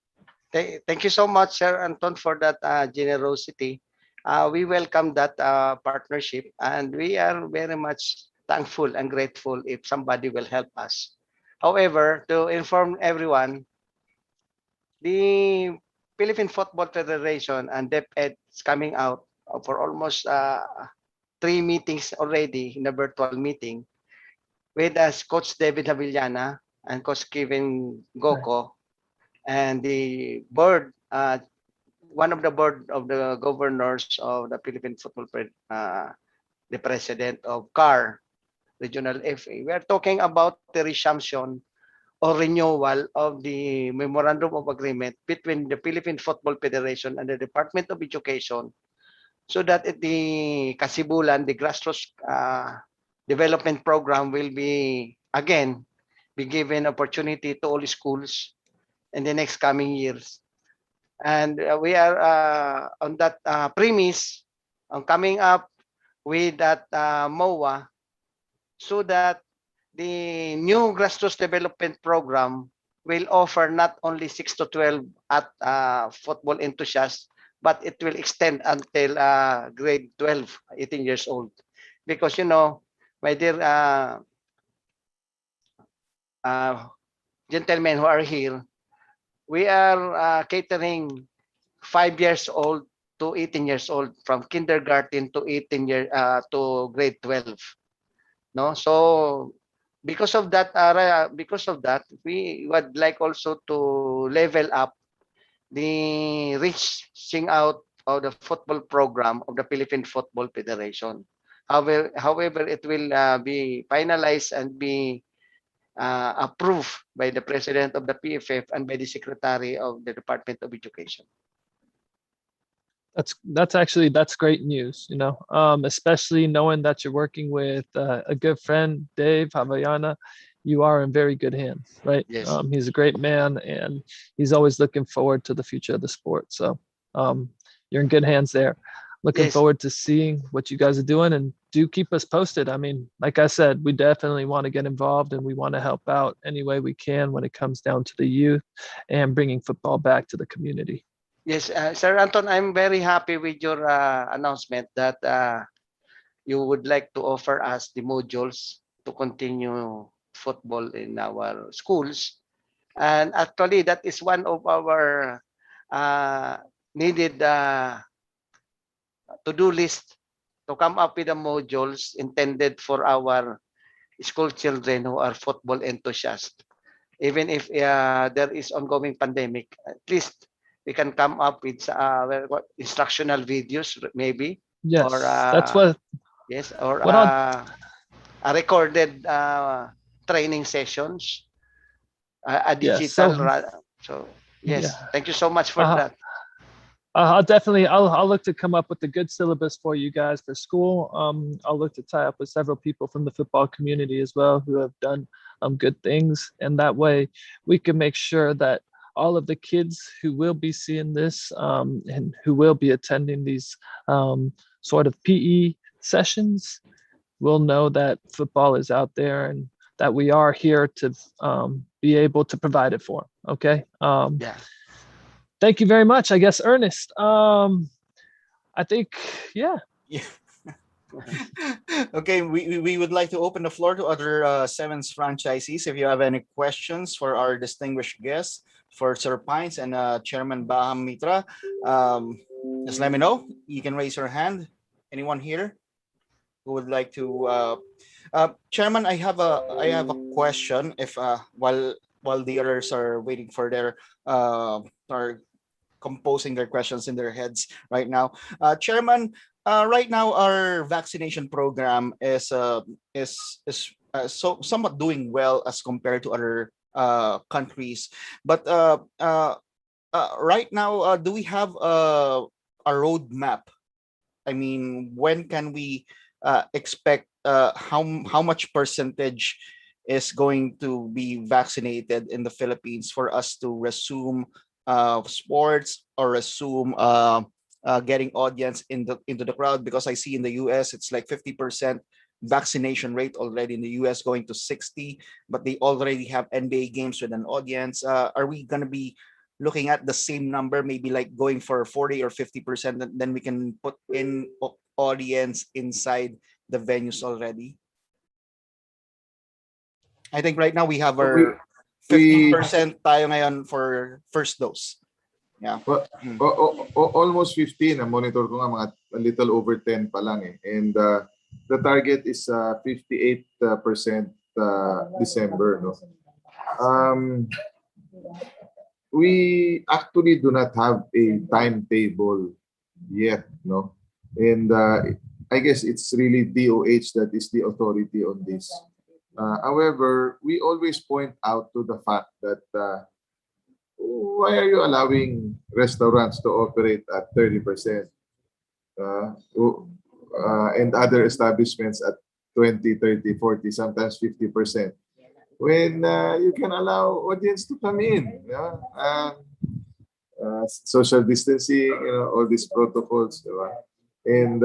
H: Thank you so much, Sir Anton, for that generosity. We welcome that partnership, and we are very much thankful and grateful if somebody will help us. However, to inform everyone, the Philippine Football Federation and DepEd is coming out for almost 3 meetings already in a virtual meeting with us, Coach David Havillana and Coach Kevin Goko, and the board, one of the board of the governors of the Philippine Football, the president of CAR, Regional FA. We are talking about the resumption or renewal of the Memorandum of Agreement between the Philippine Football Federation and the Department of Education, so that the Kasibulan, the grassroots development program, will be again be given opportunity to all schools in the next coming years. And we are on that premise on coming up with that MOA, so that the new grassroots development program will offer not only 6 to 12 at football enthusiasts, but it will extend until grade 12, 18 years old. Because, you know, my dear gentlemen who are here, we are catering 5 years old to 18 years old, from kindergarten to 18 year to grade 12. No, so because of that, we would like also to level up the reaching out of the football program of the Philippine Football Federation. However, it will be finalized and be approved by the president of the PFF and by the secretary of the Department of Education.
B: That's great news, you know, especially knowing that you're working with a good friend, Dave Havayana. You are in very good hands, right?
H: Yes.
B: He's a great man, and he's always looking forward to the future of the sport. So you're in good hands there. Looking
H: Yes.
B: forward to seeing what you guys are doing, and do keep us posted. I mean, like I said, we definitely want to get involved, and we want to help out any way we can when it comes down to the youth and bringing football back to the community.
H: Yes, Sir Anton, I'm very happy with your announcement that you would like to offer us the modules to continue football in our schools. And actually, that is one of our needed to-do list, to come up with the modules intended for our school children who are football enthusiasts. Even if there is ongoing pandemic, at least we can come up with instructional videos, maybe.
B: Yes,
H: Or
B: that's what
H: yes, or
B: I'll
H: a recorded training sessions, a
B: yeah.
H: digital.
B: So
H: So
B: yeah,
H: yes, thank you so much for
B: uh,
H: that.
B: I'll look to come up with a good syllabus for you guys for school. I'll look to tie up with several people from the football community as well who have done good things, and that way we can make sure that all of the kids who will be seeing this and who will be attending these sort of PE sessions will know that football is out there and that we are here to be able to provide it for them. Okay.
H: Yeah.
B: Thank you very much. I guess, Ernest. I think, yeah.
A: Yeah. Okay, we would like to open the floor to other 7's franchisees. If you have any questions for our distinguished guests, for Sir Pines and Chairman Baham Mitra, just let me know. You can raise your hand. Anyone here who would like to? Chairman, I have a question. If while the others are waiting for their are composing their questions in their heads right now, Chairman. Right now, our vaccination program is so somewhat doing well as compared to other countries. But right now, do we have a roadmap? I mean, when can we expect how much percentage is going to be vaccinated in the Philippines for us to resume sports or resume getting audience into the crowd? Because I see in the US it's like 50% vaccination rate already in the US, going to 60, but they already have NBA games with an audience. Are we gonna be looking at the same number, maybe like going for 40 or 50%, and then we can put in audience inside the venues already? I think right now we have our
F: We
A: 50% tayo ngayon for first dose. Yeah.
F: well,
A: Mm.
F: almost 15. Ang monitor ko nga mga a little over 10 pa lang eh. And the target is 58% December, no. We actually do not have a timetable yet, no. And I guess it's really DOH that is the authority on this. However, we always point out to the fact that why are you allowing restaurants to operate at 30% and other establishments at 20, 30, 40, sometimes 50%? When you can allow audience to come in, yeah? Social distancing, all these protocols, and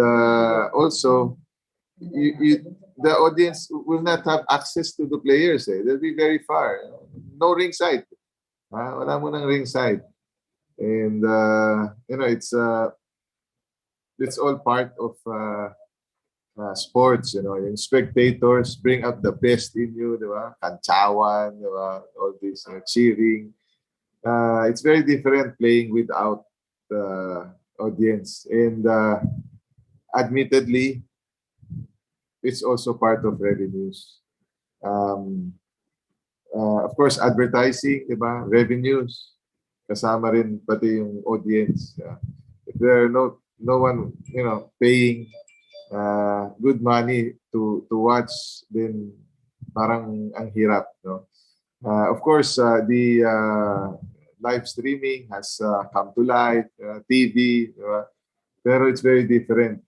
F: also the audience will not have access to the players. They'll be very far. No ringside. Wala mo ng ringside, and it's all part of sports, yung spectators bring out the best in you, di ba? Kantsawan, di ba? All this cheering. It's very different playing without the audience. And admittedly, it's also part of revenues. Of course, advertising, di ba? Revenues. Kasama rin pati yung audience. If there are no one, paying good money to watch, then parang ang hirap, no. Of course, the live streaming has come to light, TV, pero it's very different.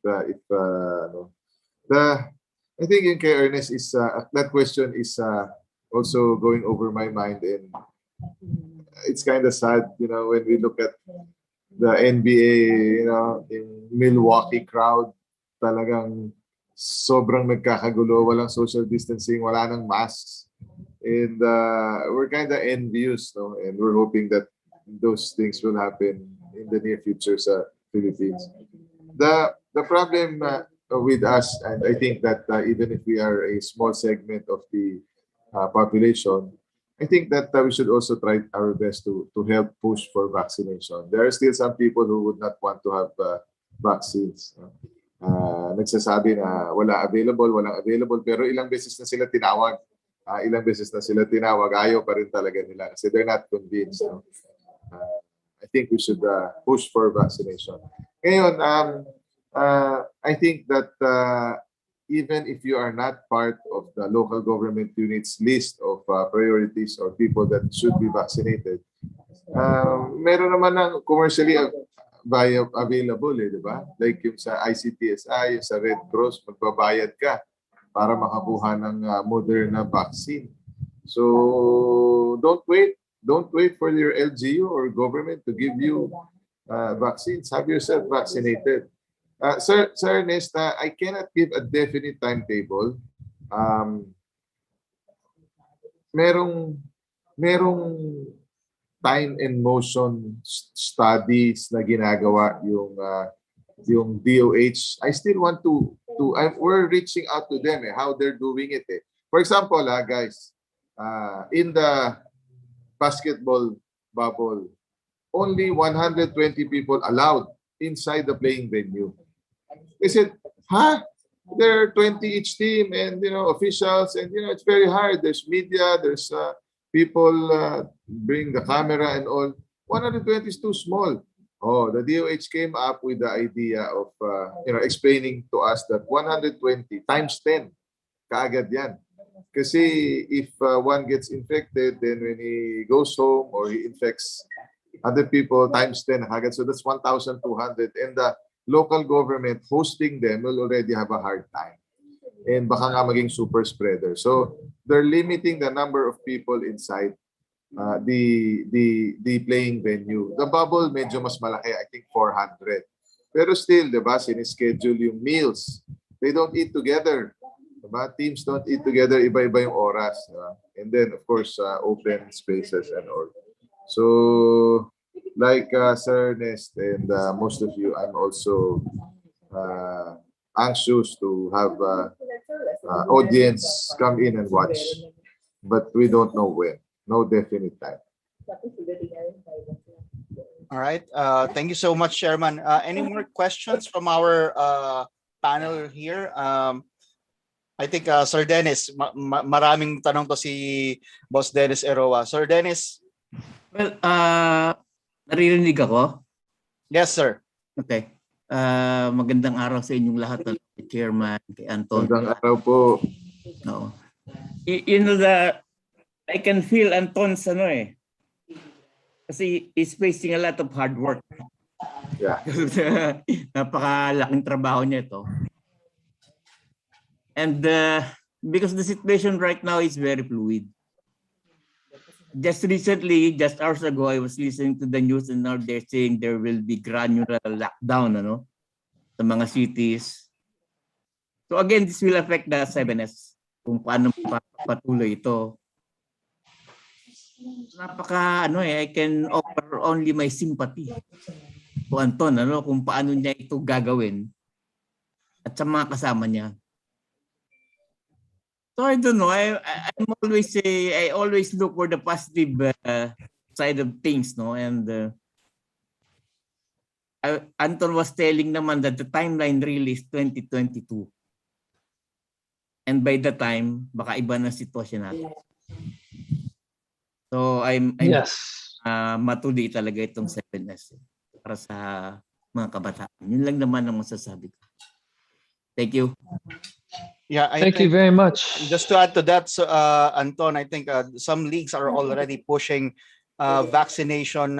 F: I think in kay Ernest is that question is also going over my mind, and it's kind of sad, when we look at the NBA, in Milwaukee crowd, talagang sobrang nagkakagulo, walang social distancing, wala nang masks. And we're kind of envious, no? And we're hoping that those things will happen in the near future sa Philippines. The problem with us, and I think that even if we are a small segment of the population, I think that we should also try our best to help push for vaccination. There are still some people who would not want to have vaccines. Nagsasabi na walang available, pero ilang beses na sila tinawag. Ayaw pa rin talaga nila kasi they're not convinced. No? I think we should push for vaccination. Ngayon, I think that even if you are not part of the local government unit's list of priorities or people that should be vaccinated, meron naman ng commercially available, di ba? Like yung sa ICTSI, yung sa Red Cross, magbabayad ka para makakuha ng Moderna vaccine. So don't wait for your LGU or government to give you vaccines. Have yourself vaccinated. Sir Ernest, I cannot give a definite timetable. Merong time and motion studies na ginagawa yung DOH. I still want to we're reaching out to them, how they're doing it. For example, guys, in the basketball bubble, only 120 people allowed inside the playing venue. They said, there are 20 each team, and officials, and it's very hard. There's media, there's people bring the camera and all. 120 is too small. Oh, the DOH came up with the idea of explaining to us that 120 times 10 kaagad yan. Kasi if one gets infected, then when he goes home or he infects 100 people times 10 agad. So that's 1,200. And the local government hosting them will already have a hard time. And baka nga maging super spreader. So they're limiting the number of people inside the playing venue. The bubble medyo mas malaki, I think 400. Pero still, di ba, sinischedule yung meals. They don't eat together. Diba? Teams don't eat together, iba-iba yung oras. Diba? And then, of course, open spaces and all. So, like Sir Nest and most of you, I'm also anxious to have audience come in and watch. But we don't know when. No definite time.
A: All right. Thank you so much, Chairman. Any more questions from our panel here? I think Sir Dennis, maraming tanong to si Boss Dennis Eroa. Sir Dennis.
I: Well, naririnig ako?
A: Yes, sir.
I: Okay. Magandang araw sa inyong lahat, kay Chairman, kay Anton.
F: Magandang araw po.
I: No. You know that I can feel Anton's kasi he's facing a lot of hard work.
F: Yeah.
I: Napakalaking trabaho niya ito. And because the situation right now is very fluid. Just recently, just hours ago, I was listening to the news and now they're saying there will be granular lockdown sa mga cities. So again, this will affect the 7's kung paano patuloy ito. I can offer only my sympathy to Anton, kung paano niya ito gagawin at sa mga kasama niya. So I don't know, I always look for the positive side of things, and Anton was telling naman that the timeline really is 2022. And by the time, baka iba na sitwasyon natin. So I'm
B: Yes.
I: matuloy talaga itong 7's para sa mga kabataan. Yun lang naman ang masasabi ko. Thank you.
A: Yeah,
B: Thank you very much.
A: Just to add to that, so, Anton, I think some leagues are already pushing vaccination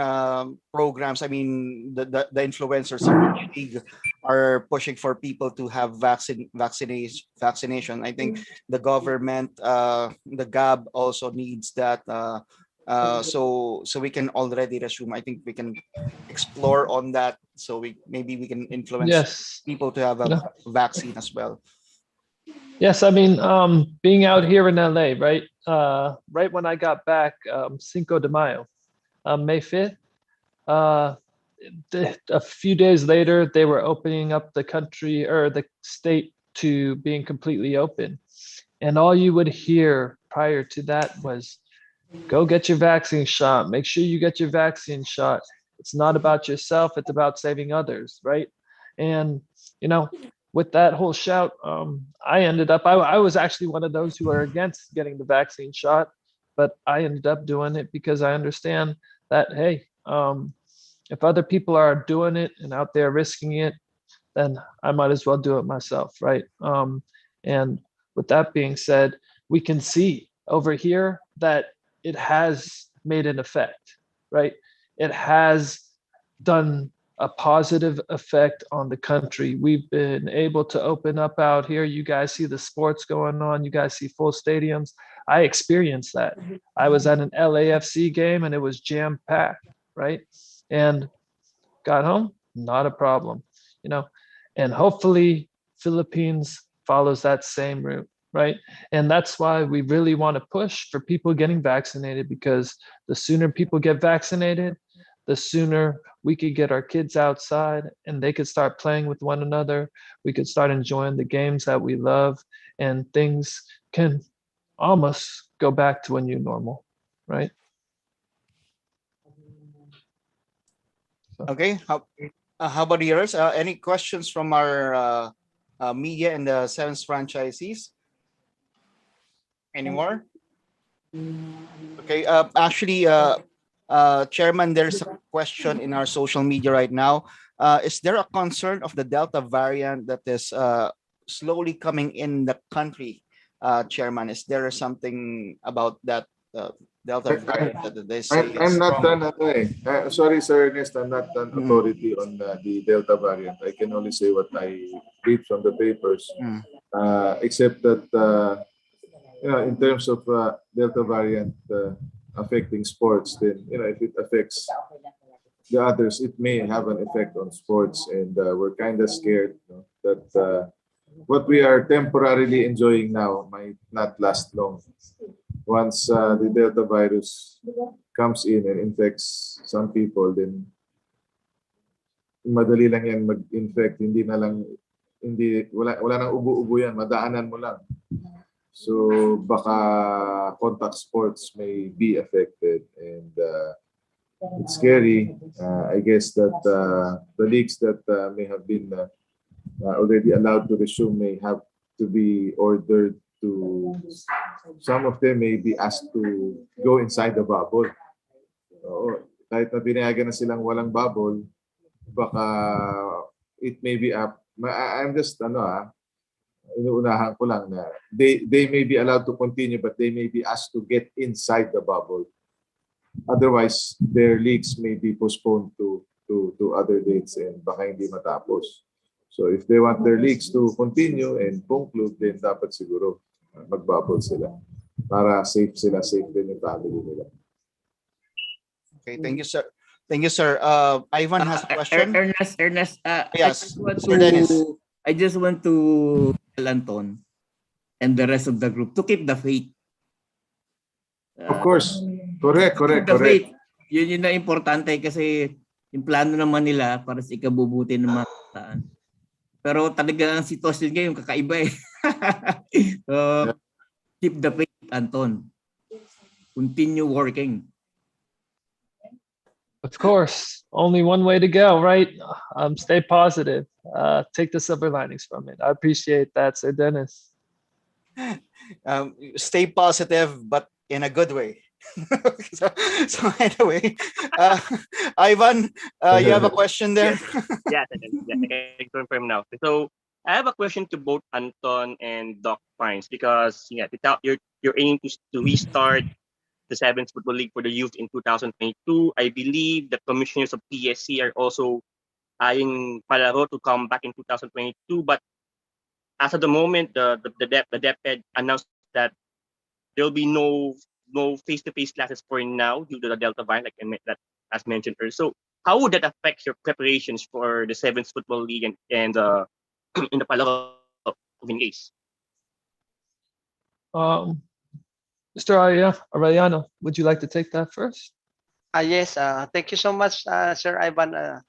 A: programs. I mean, the influencers in each league are pushing for people to have vaccination. I think the government, the GAB also needs that. So we can already resume. I think we can explore on that. So maybe we can influence people to have a vaccine as well.
B: Yes, I mean, being out here in LA, right? Right when I got back, Cinco de Mayo, May 5th, a few days later, they were opening up the country or the state to being completely open. And all you would hear prior to that was, go get your vaccine shot. Make sure you get your vaccine shot. It's not about yourself. It's about saving others, right? And, with that whole shout, I ended up, I was actually one of those who are against getting the vaccine shot, but I ended up doing it because I understand that, hey, if other people are doing it and out there risking it, then I might as well do it myself, right? And with that being said, we can see over here that it has made an effect, right? It has done a positive effect on the country. We've been able to open up out here. You guys see the sports going on. You guys see full stadiums. I experienced that. I was at an LAFC game and it was jam-packed, right? And got home, not a problem, and hopefully Philippines follows that same route, right? And that's why we really want to push for people getting vaccinated, because the sooner people get vaccinated, the sooner we could get our kids outside and they could start playing with one another. We could start enjoying the games that we love, and things can almost go back to a new normal, right?
A: Okay, how about yours? Any questions from our media and the 7's franchisees? Any more? Okay, actually, Chairman, there's a question in our social media right now. Is there a concern of the Delta variant that is slowly coming in the country, Chairman? Is there something about that Delta variant that they say
F: I'm
A: is
F: not
A: strong.
F: sorry, Sir Ernest, I'm not an
A: Mm.
F: authority on the Delta variant. I can only say what I read from the papers, except that in terms of Delta variant affecting sports, then if it affects the others, it may have an effect on sports, and we're kind of scared that what we are temporarily enjoying now might not last long. Once the Delta virus comes in and infects some people, then madali lang yan mag-infect. Hindi na lang, wala nang ubo-ubo yan, madaanan mo lang. So baka contact sports may be affected, and it's scary. I guess that the leagues that may have been already allowed to resume may have to be ordered to, some of them may be asked to go inside the bubble. Oo, kahit na pinayagan na silang walang bubble, baka it may be up. I'm just inuunahan ko lang na they may be allowed to continue, but they may be asked to get inside the bubble. Otherwise, their leagues may be postponed to other dates, and baka hindi matapos. So if they want their leagues to continue and conclude, then dapat siguro mag-bubble sila para safe sila, safe din yung family nila.
A: Okay, thank you, sir. Thank you, sir. Ivan has a question.
I: Ernest,
A: Yes, Sir Dennis.
I: I just want to tell Anton and the rest of the group to keep the faith.
F: Of course. Correct.
I: The faith. Yun na importante kasi yung plano naman nila para sa ikabubuti ng mga kabataan. Pero talaga ang sitwasyon ngayon kakaiba eh. Keep the faith, Anton. Continue working.
B: Of course, only one way to go, right? Stay positive. Take the silver linings from it. I appreciate that, Sir Dennis.
A: Stay positive, but in a good way. so anyway, Ivan, you have a question there?
J: Yes, I can confirm now. So I have a question to both Anton and Doc Pines, because you're aiming to restart the 7's Football League for the youth in 2022. I believe the commissioners of PSC are also eyeing Palaro to come back in 2022. But as of the moment, the DepEd announced that there will be no face-to-face classes for now due to the Delta variant, that as mentioned earlier. So how would that affect your preparations for the 7's Football League and in the Palaro case?
B: Mr. Arellano, would you like to take that first?
H: Yes, thank you so much, Sir Ivan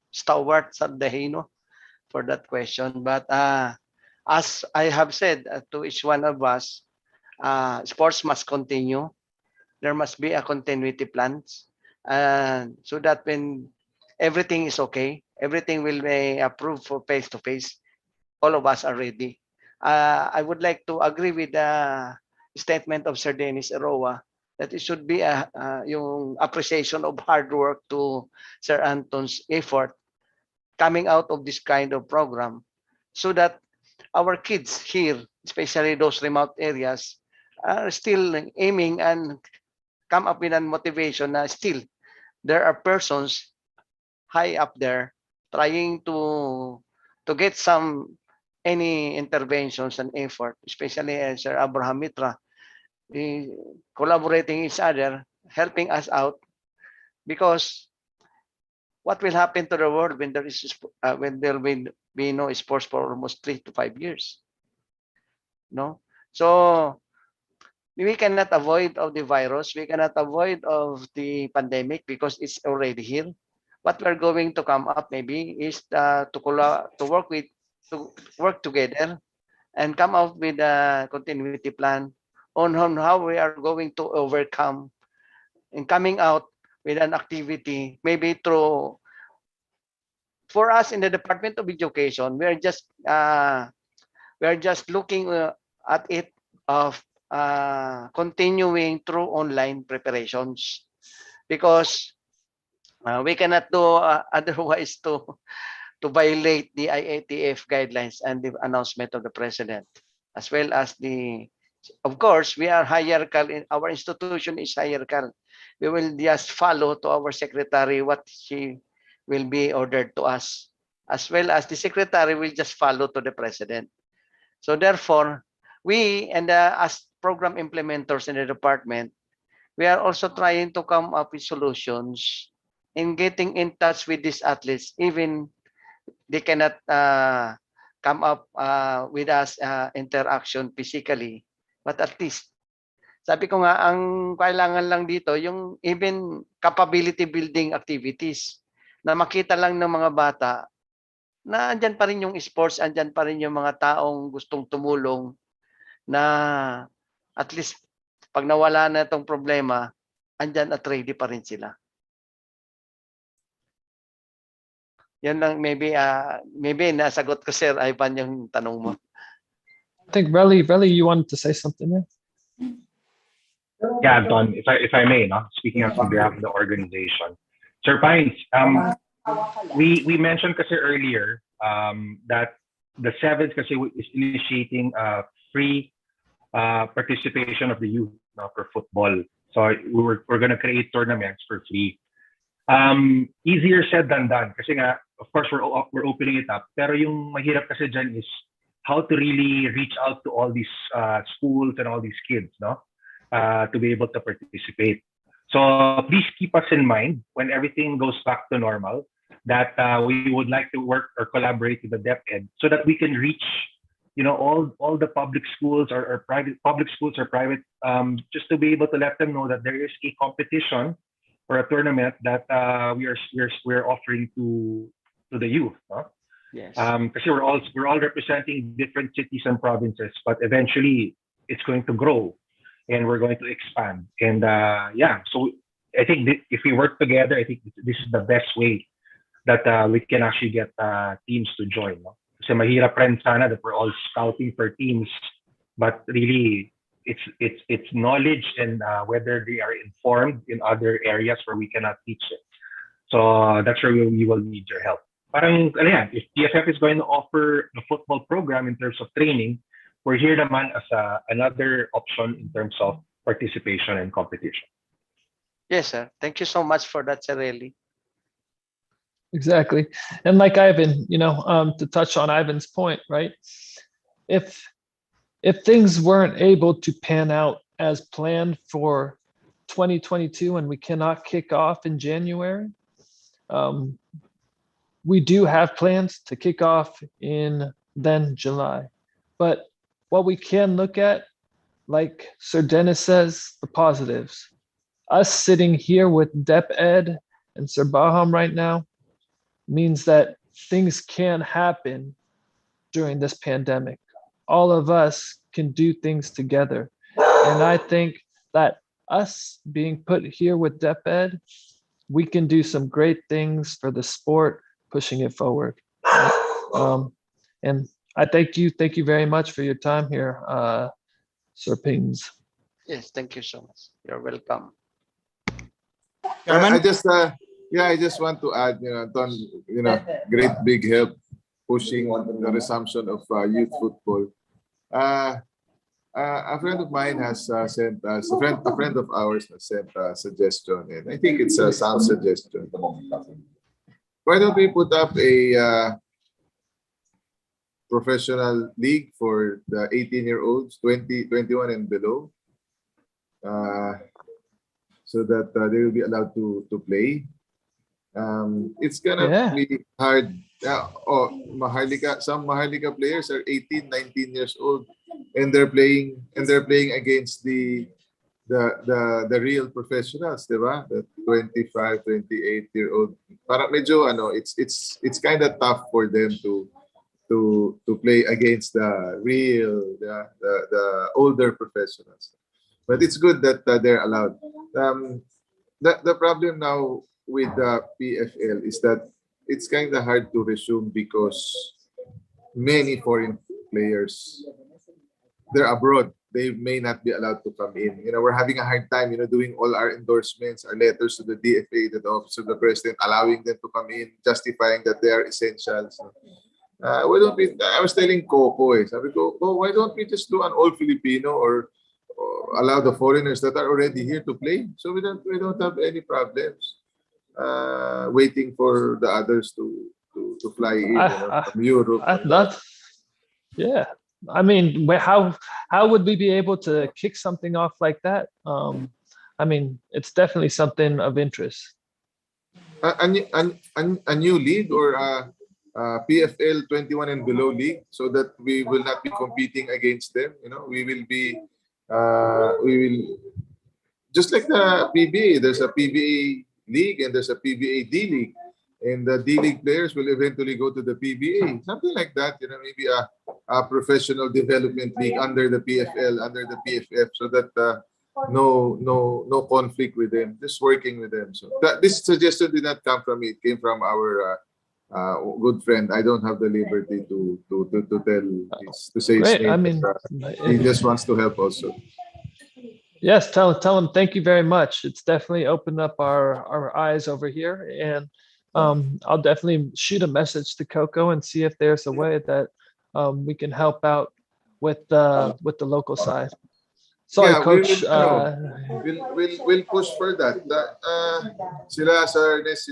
H: Stalwart Saldahino, for that question. But as I have said to each one of us, sports must continue. There must be a continuity plans, so that when everything is okay, everything will be approved for face-to-face, all of us are ready. I would like to agree with the statement of Sir Dennis Eroa that it should be yung appreciation of hard work to Sir Anton's effort coming out of this kind of program, so that our kids here, especially those remote areas, are still aiming and come up with a motivation na still there are persons high up there trying to get any interventions and effort, especially Sir Baham Mitra, collaborating each other, helping us out, because what will happen to the world when there will be no sports for almost 3 to 5 years? No, so we cannot avoid of the virus, we cannot avoid of the pandemic because it's already here. What we're going to come up maybe is to work together and come out with a continuity plan on how we are going to overcome and coming out with an activity, maybe through, for us in the Department of Education, we are just looking at it of continuing through online preparations, because we cannot do otherwise to violate the IATF guidelines and the announcement of the president, as well as the Of course, we are hierarchical. Our institution is hierarchical. We will just follow to our secretary what she will be ordered to us, as well as the secretary will just follow to the president. So therefore, we and as program implementers in the department, we are also trying to come up with solutions in getting in touch with these athletes, even they cannot come up with us interaction physically, but at least sabi ko nga ang kailangan lang dito yung even capability building activities na makita lang ng mga bata na andyan pa rin yung sports, andyan pa rin yung mga taong gustong tumulong na at least pag nawala na itong problema, andyan at ready pa rin sila. Yan lang, maybe nasagot ko, Sir Ivan, yung tanong mo.
B: I think Relly, you wanted to say something there?
C: Yeah, Don, if I may, no? Speaking on behalf of the organization. Sir Pines, we mentioned kasi earlier that the 7's kasi is initiating free participation of the youth for football. So we're going to create tournaments for free. Easier said than done kasi nga, of course, we're opening it up. Pero yung mahirap kasi dyan is how to really reach out to all these schools and all these kids, no? To be able to participate. So please keep us in mind when everything goes back to normal that we would like to work or collaborate with the DepEd so that we can reach, you know, all the public schools or private public schools or private, just to be able to let them know that there is a competition or a tournament that we're offering to the youth. No?
H: Yes.
C: Because we're all representing different cities and provinces, but eventually it's going to grow and we're going to expand. And yeah, so I think if we work together, I think this is the best way that we can actually get teams to join. No? Kasi mahirap rin sana that we're all scouting for teams, but really it's knowledge and whether they are informed in other areas where we cannot teach it. So that's where we will need your help. Parang, if TFF is going to offer the football program in terms of training, we're here naman as another option in terms of participation and competition.
H: Yes, sir. Thank you so much for that, Sir Relly.
B: Exactly. And like Ivan, you know, to touch on Ivan's point, right? If things weren't able to pan out as planned for 2022 and we cannot kick off in January, we do have plans to kick off in then July. But what we can look at, like Sir Dennis says, the positives. Us sitting here with DepEd and Sir Baham right now means that things can happen during this pandemic. All of us can do things together. And I think that us being put here with DepEd, we can do some great things for the sport, pushing it forward. And I thank you very much for your time here, Sir Pings.
H: Yes, thank you so much. You're welcome.
F: I just want to add, Don, great big help pushing on the resumption of youth football. A friend of mine has sent us, a friend of ours has sent a suggestion, and I think it's a sound suggestion. Why don't we put up a professional league for the 18-year-olds, 20, 21 and below, so that they will be allowed to play. It's gonna be hard. Some Maharlika players are 18, 19 years old, and they're playing against the real professionals, diba? The 25, 28-year-old. Parang medyo it's kind of tough for them to play against the real the older professionals. But it's good that they're allowed. The problem now with the PFL is that it's kind of hard to resume because many foreign players, they're abroad. They may not be allowed to come in. We're having a hard time, doing all our endorsements, our letters to the DFA, to the Office of the President, allowing them to come in, justifying that they are essentials. Why don't we? I was telling Coco, sabi ko, why don't we just do an all Filipino or allow the foreigners that are already here to play. So we don't have any problems waiting for the others to fly in, from Europe.
B: Yeah. I mean, how would we be able to kick something off like that? I mean, it's definitely something of interest.
F: A new league or PFL 21 and below league, so that we will not be competing against them. We will just like the PBA. There's a PBA league and there's a PBA D league, and the D league players will eventually go to the PBA, something like that. Maybe a professional development league under the PFL, under the PFF, so that no conflict with them, just working with them. So this suggestion did not come from me; it came from our good friend. I don't have the liberty to tell to say his
B: Great.
F: name.
B: I mean,
F: he just wants to help also.
B: Yes, tell him thank you very much. It's definitely opened up our eyes over here, and I'll definitely shoot a message to Coco and see if there's a way that we can help out with the local side. Sorry,
F: Yeah,
B: Coach.
F: We'll push for that. Sila Sir Ernest,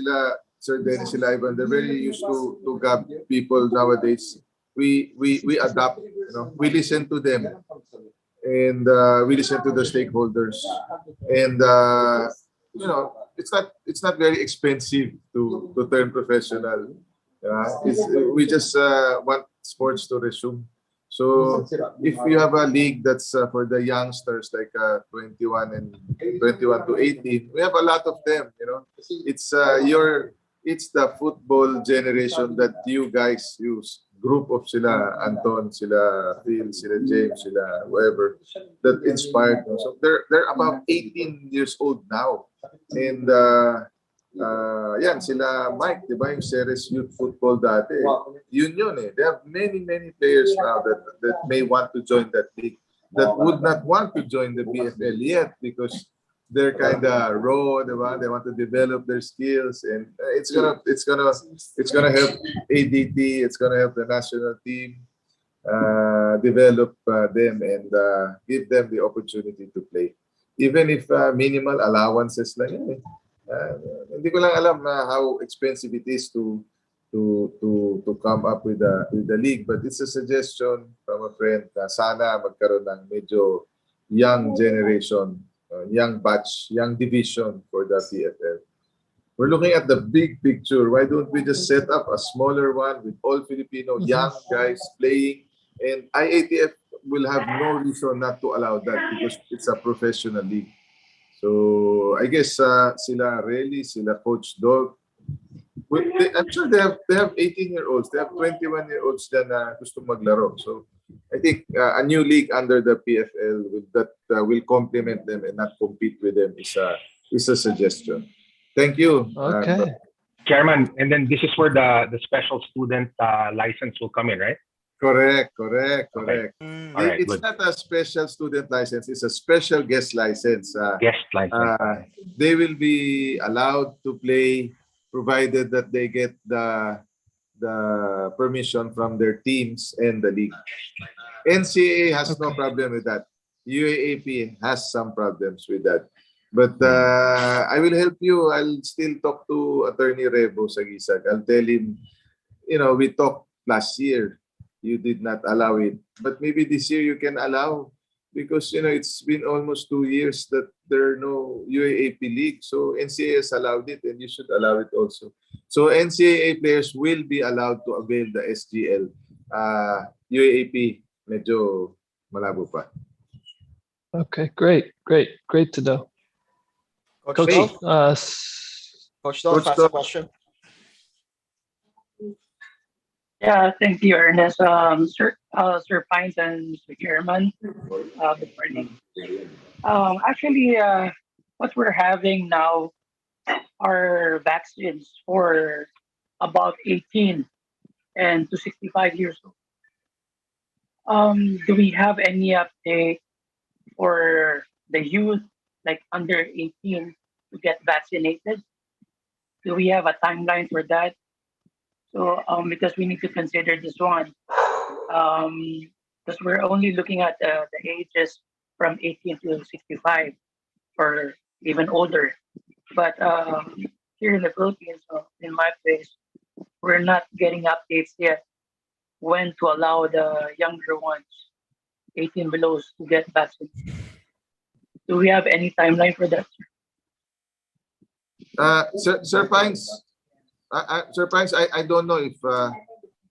F: Sir Dennis, Ivan, they're very used to gab people nowadays. We adapt. We listen to them, and we listen to the stakeholders, and it's not very expensive to turn professional. We just want sports to resume. So if you have a league that's for the youngsters, like 21 to 18, we have a lot of them. It's the football generation that you guys use. Group of sila Anton, sila Phil, sila James, sila whoever that inspired them. So they're about 18 years old now, and yan sila Mike, di ba, yung Ceres Youth Football dati. Yun eh. They have many players now that may want to join that league, that would not want to join the BFL yet because they're kind of raw, di ba? They want to develop their skills, and it's gonna help ADT. It's gonna help the national team develop them and give them the opportunity to play, even if minimal allowances lang yun eh. Hindi ko lang alam how expensive it is to come up with the league, but it's a suggestion from a friend na sana magkaroon ng medyo young generation, young batch, young division for the PFL. We're looking at the big picture. Why don't we just set up a smaller one with all Filipino young guys playing, and IATF will have no reason not to allow that because it's a professional league. So I guess sila Relly, sila Coach Dog, I'm sure they have 18-year-olds, they have 21-year-olds na gusto maglaro. So I think a new league under the PFL will complement them and not compete with them is a suggestion. Thank you.
B: Okay.
C: Chairman, and then this is where the special student license will come in, right?
F: Correct.
C: Okay. Right,
F: It's
C: good.
F: not a special student license. It's a special guest license.
C: Guest license.
F: They will be allowed to play provided that they get the permission from their teams and the league. NCAA has no problem with that. UAAP has some problems with that. But I will help you. I'll still talk to Attorney Rebo Sagisag. I'll tell him, we talked last year. You did not allow it. But maybe this year you can allow, because it's been almost 2 years that there are no UAAP league. So NCAA has allowed it, and you should allow it also. So NCAA players will be allowed to avail the SGL. UAAP, medyo malabo pa.
B: Okay, great to know.
A: Coach
B: Coach,
A: Dol, ask a question.
E: Yeah, thank you, Ernest. Sir Pines and Mr. Chairman. Good morning. Actually, what we're having now are vaccines for about 18 and to 65 years old. Do we have any update for the youth, like under 18, to get vaccinated? Do we have a timeline for that? So, because we need to consider this one, because we're only looking at the ages from 18 to 65 or even older. But here in the Philippines, in my place, we're not getting updates yet when to allow the younger ones, 18 below, to get vaccinated. Do we have any timeline for that?
F: Sir Pines, Sir Pines, I don't know if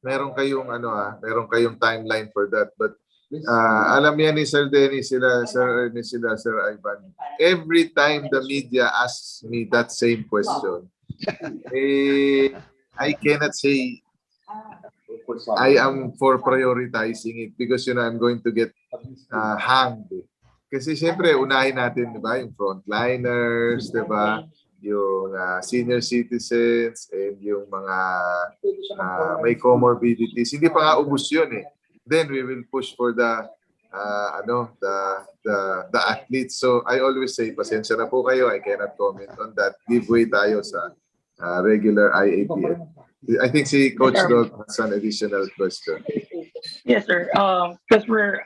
F: meron kayong timeline for that, but alam yan ni Sir Dennis, Sir Ernest, Sir Ivan. Every time the media asks me that same question, I cannot say I am for prioritizing it because I'm going to get hanged. Kasi siyempre, unahin natin, di ba, yung frontliners, di ba, yung senior citizens, and yung mga may comorbidities. Hindi pa nga ubus yun eh. Then we will push for the athletes. So I always say, pasensya na po kayo, I cannot comment on that. Give way tayo sa regular IAPF. I think si Coach Dog has an additional question.
E: Yes, sir. Because we're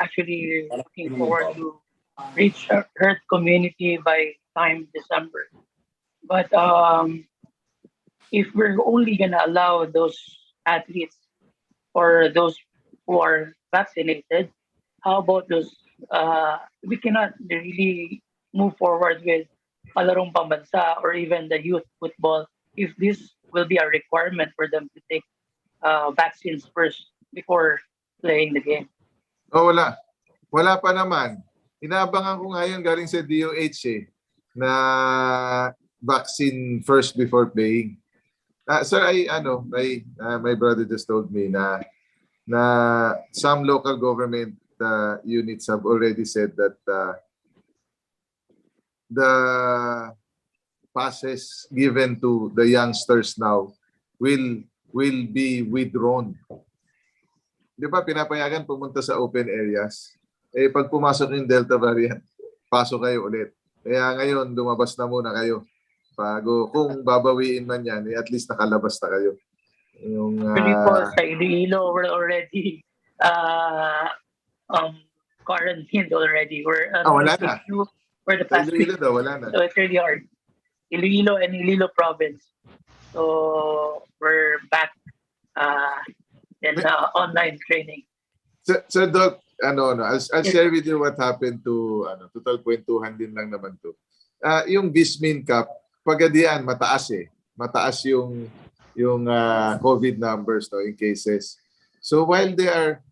E: actually looking forward to reach herd community by time December. But if we're only gonna allow those athletes or those who are vaccinated, how about those? We cannot really move forward with palarong pambansa or even the youth football if this will be a requirement for them to take vaccines first before playing the game.
F: Oh, wala. Wala pa naman. Inaabangan ko ngayon galing sa DOH na vaccine first before playing. Sir, my brother just told me na some local government units have already said that the passes given to the youngsters now will be withdrawn. Di ba pinapayagan pumunta sa open areas? Pag pumasok yung Delta variant, pasok kayo ulit. Kaya ngayon, lumabas na muna kayo. Kung babawiin man yan, at least nakalabas na kayo. Yung,
E: Actually po, sa Iloilo, we're already quarantined already. We're
F: wala na.
E: For the past week.
F: Daw, wala na.
E: So it's really hard. Iloilo and Iloilo province. So we're back in online training.
F: So Doc, I'll share with you what happened to total kwentuhan din lang naman to. Yung Bismin Cup, Pagadian mataas eh. Mataas yung COVID numbers in cases. So while they are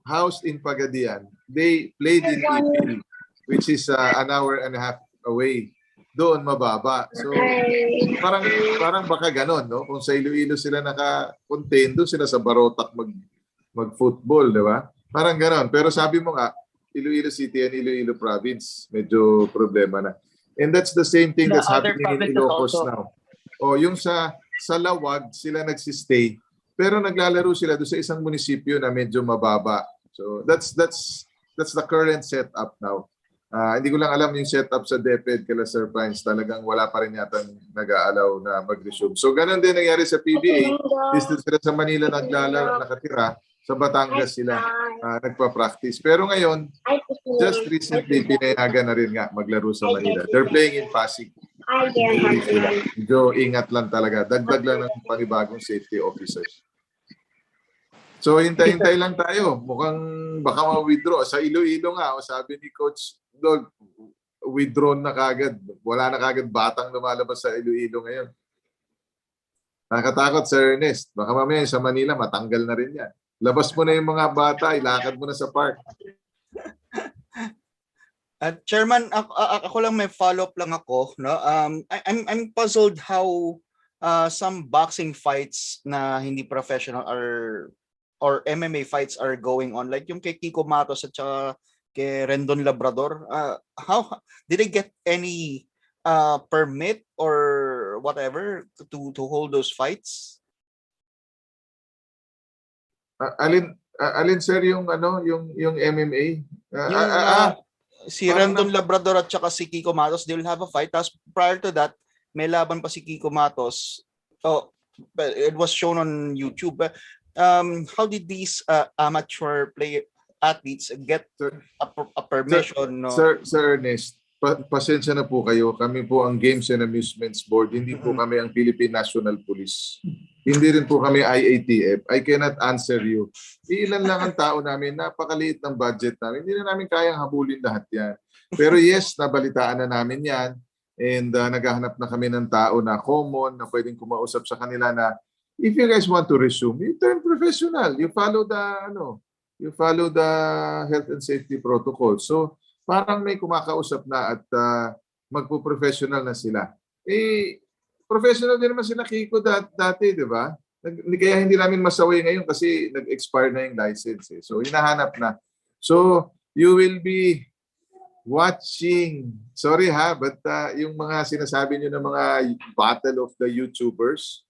F: housed in Pagadian, they played in Ipil, which is an hour and a half away. Doon mababa. So parang baka ganon, no? Kung sa Iloilo sila naka-contain, doon sila sa Barotac mag-football, di ba? Parang ganon. Pero sabi mo nga, Iloilo City and Iloilo Province, medyo problema na. And that's the same thing that's happening in Ilocos now. O yung sa Lawag, sila nagsistay, pero naglalaro sila doon sa isang munisipyo na medyo mababa. So that's the current setup now. Hindi ko lang alam yung setup sa DepEd kala Sir Pines, talagang wala pa rin yata nag-aalaw na mag-resume. So ganun din nangyari sa PBA, dito sila sa Manila nakatira, sa Batangas sila nagpa-practice. Pero ngayon, just recently, pinayagan na rin nga maglaro sa Manila. They're playing in Pasig. Medyo ingat lang talaga. Dagdag lang ng panibagong safety officers. So hintay-hintay lang tayo. Mukhang baka ma-withdraw. Sa Iloilo nga, sabi ni Coach Dog, withdrawn na kagad. Wala na kagad batang lumalabas sa Iloilo ngayon. Nakatakot, Sir Ernest. Baka mamaya sa Manila, matanggal na rin yan. Labas mo na yung mga bata, ilakad mo na sa park.
A: Chairman, ako lang may follow-up lang ako. No? I'm puzzled how some boxing fights na hindi professional or MMA fights are going on. Like yung kay Kiko Matos at saka kay Rendon Labrador. How did they get any permit or whatever to hold those fights?
F: Alin sir yung yung MMA?
A: Si Rendon Labrador at saka si Kiko Matos, they will have a fight. Tapos prior to that, may laban pa si Kiko Matos. It was shown on YouTube. How did these athletes get a permission. No?
F: Sir Ernest, pasensya na po kayo. Kami po ang Games and Amusements Board. Hindi po kami ang Philippine National Police. Hindi rin po kami IATF. I cannot answer you. Ilan lang ang tao namin. Napakaliit ng budget namin. Hindi na namin kayang habulin lahat yan. Pero yes, nabalitaan na namin yan. And naghahanap na kami ng tao na common, na pwedeng kumausap sa kanila na if you guys want to resume, you turn professional. You follow the health and safety protocol. So, parang may kumakausap na at magpo-professional na sila. Professional din naman sila Kiko dati, di ba? Kaya hindi namin masaway ngayon kasi nag-expire na yung license. So, hinahanap na. So, you will be watching. Sorry but yung mga sinasabi nyo ng mga battle of the YouTubers,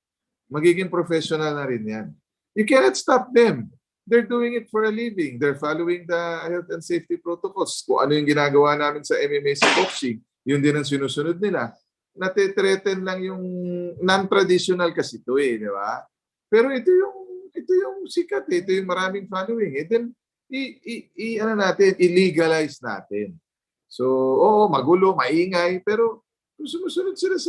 F: magiging professional na rin yan. You cannot stop them. They're doing it for a living. They're following the health and safety protocols. Kung ano yung ginagawa namin sa MMA sa boxing, yun din ang sinusunod nila. Natitreten lang yung non-traditional kasi ito di ba? Pero ito yung sikat ito yung maraming following. Then illegalize natin. So, magulo, maingay, pero kung sumusunod sila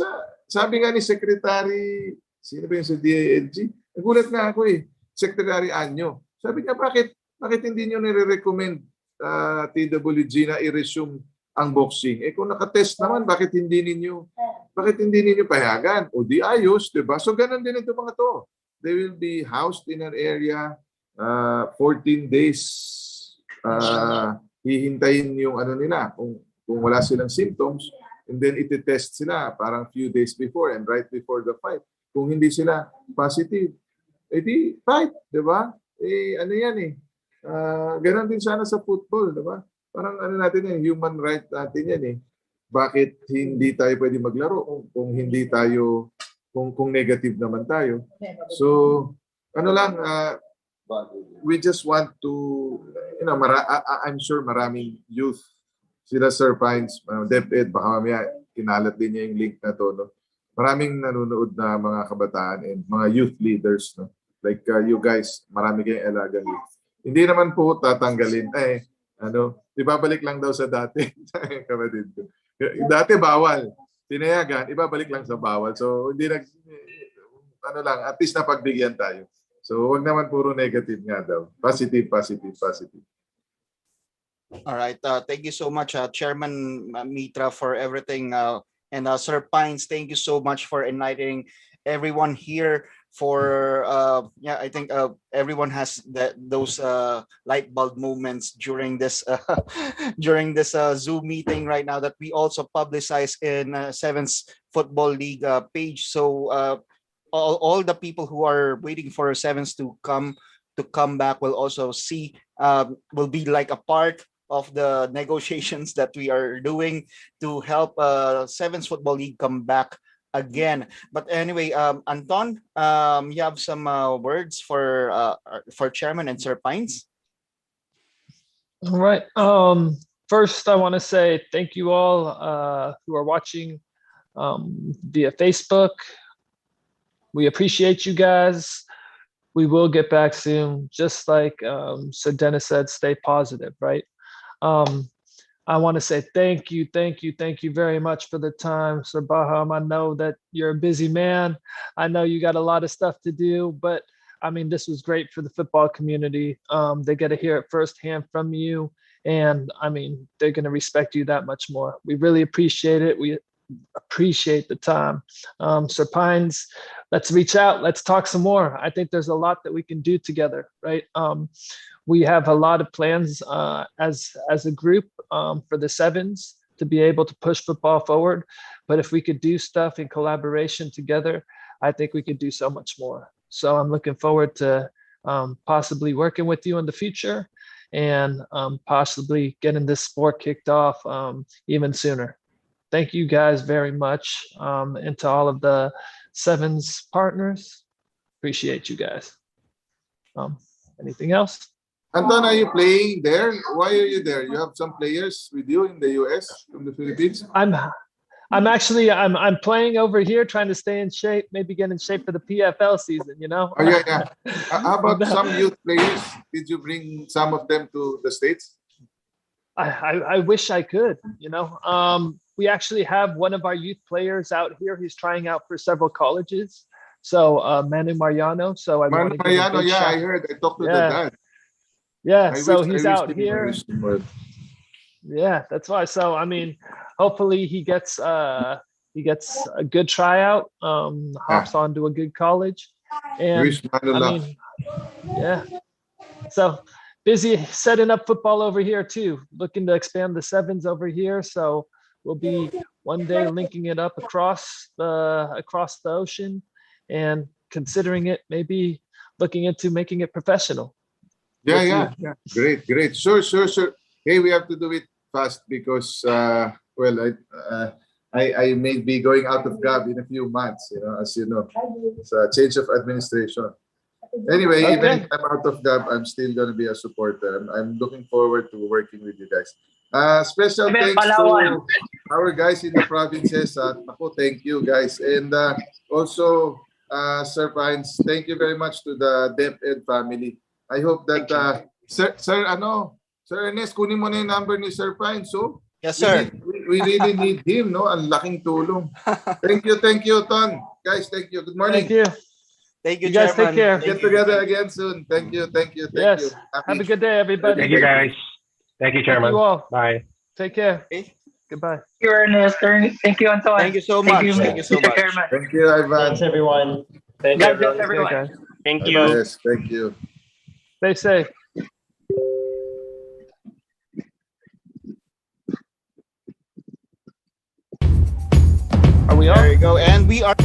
F: sabi nga ni Secretary, sino ba yung sa DILG? Nagulat nga ako Secretary Anyo. Sabi niya, bakit hindi nyo nire-recommend TWG na i-resume ang boxing? Kung nakatest naman, bakit hindi ninyo payagan? O di ayos, diba? So, ganun din ito mga to. They will be housed in an area 14 days. Hihintayin yung nila, kung wala silang symptoms, and then iti-test sila parang few days before and right before the fight. Kung hindi sila positive, di fight, diba? Ganun din sana sa football, diba? Parang natin human right natin yan Bakit hindi tayo pwede maglaro kung hindi tayo, kung negative naman tayo? So, we just want to, I'm sure maraming youth, sila Sir Pines, DepEd, baka mamaya kinalat din niya yung link na to, no? Maraming nanonood na mga kabataan and mga youth leaders, no? Like you guys, marami kayong alagang youth. Hindi naman po tatanggalin. Ibabalik lang daw sa dati. Kapatid ko. Dati bawal. Tinayagan, ibabalik lang sa bawal. So, hindi at least napagbigyan tayo. So, wag naman puro negative nga daw. Positive.
A: All right. Thank you so much, Chairman Mitra, for everything. And Sir Pines, thank you so much for enlightening everyone here. I think everyone has those light bulb moments during this Zoom meeting right now that we also publicize in 7's Football League page. So all the people who are waiting for 7's to come back will also see, will be like a part of the negotiations that we are doing to help 7's Football League come back again. But anyway, Anton, you have some words for Chairman and Sir Pines?
B: All right. First, I want to say thank you all who are watching via Facebook. We appreciate you guys. We will get back soon. Just like Sir Dennis said, stay positive, right? I want to say thank you very much for the time, Sir Baham. I know that you're a busy man. I know you got a lot of stuff to do, but I mean, this was great for the football community. They get to hear it firsthand from you, and I mean, they're going to respect you that much more. We really appreciate it. We appreciate the time. Sir Pines, let's reach out. Let's talk some more. I think there's a lot that we can do together, right? We have a lot of plans as a group for the 7's to be able to push football forward. But if we could do stuff in collaboration together, I think we could do so much more. So I'm looking forward to possibly working with you in the future and possibly getting this sport kicked off even sooner. Thank you guys very much. And to all of the 7's partners, appreciate you guys. Anything else?
F: Anton, are you playing there? Why are you there? You have some players with you in the US from the Philippines?
B: I'm playing over here, trying to stay in shape, maybe get in shape for the PFL season, you know?
F: Oh, yeah. How about some youth players? Did you bring some of them to the States?
B: I wish I could, you know. We actually have one of our youth players out here. He's trying out for several colleges. So Manu Mariano. So I want to give a big shout.
F: I heard. I talked to the
B: Yeah.
F: dad.
B: Yeah,
F: I
B: so
F: wish-
B: he's
F: I wish
B: out
F: him- I
B: here.
F: wish him well.
B: Yeah, that's why. So I mean, hopefully he gets a good tryout, hops onto a good college. And
F: Wish Manu
B: I
F: luck.
B: mean, yeah. So busy setting up football over here too, looking to expand the 7's over here. So we'll be one day linking it up across the ocean and considering it, maybe looking into making it professional.
F: Yeah. Great. Sure. Hey, we have to do it fast because I may be going out of GAB in a few months. You know, as you know, it's a change of administration. Anyway,
B: Okay.
F: even if I'm out of GAB, I'm still going to be a supporter. I'm looking forward to working with you guys. Special thanks to our guys in the provinces. Thank you guys. And also, Sir Pines, thank you very much to the DepEd family. I hope that, Sir Ernest, kunin mo na yung number ni Sir Pines. So,
A: Yes, sir.
F: we really need him, no? Ang laking tulong. Thank you, Ton. Guys, thank you. Good morning.
B: Thank you.
A: Thank you,
B: You guys
A: Chairman.
B: take care.
F: Get together again soon. Thank you.
B: Yes. Have a good day, everybody.
C: Thank you, guys. Thank you,
B: Thank
C: Chairman.
B: you all.
C: Bye.
B: Take care.
A: Okay.
B: Goodbye.
E: Thank you, Ernest. Thank you, Anton.
A: Thank you so much. Thank you so
E: Mr.
A: much.
E: Chairman.
F: Thank you, Ivan.
K: Thanks, everyone. Thank you,
E: God bless
K: everyone.
B: Okay,
E: everyone.
B: guys.
J: Thank you.
F: Yes, thank you.
B: Stay safe. Are we on?
A: There you go. And we are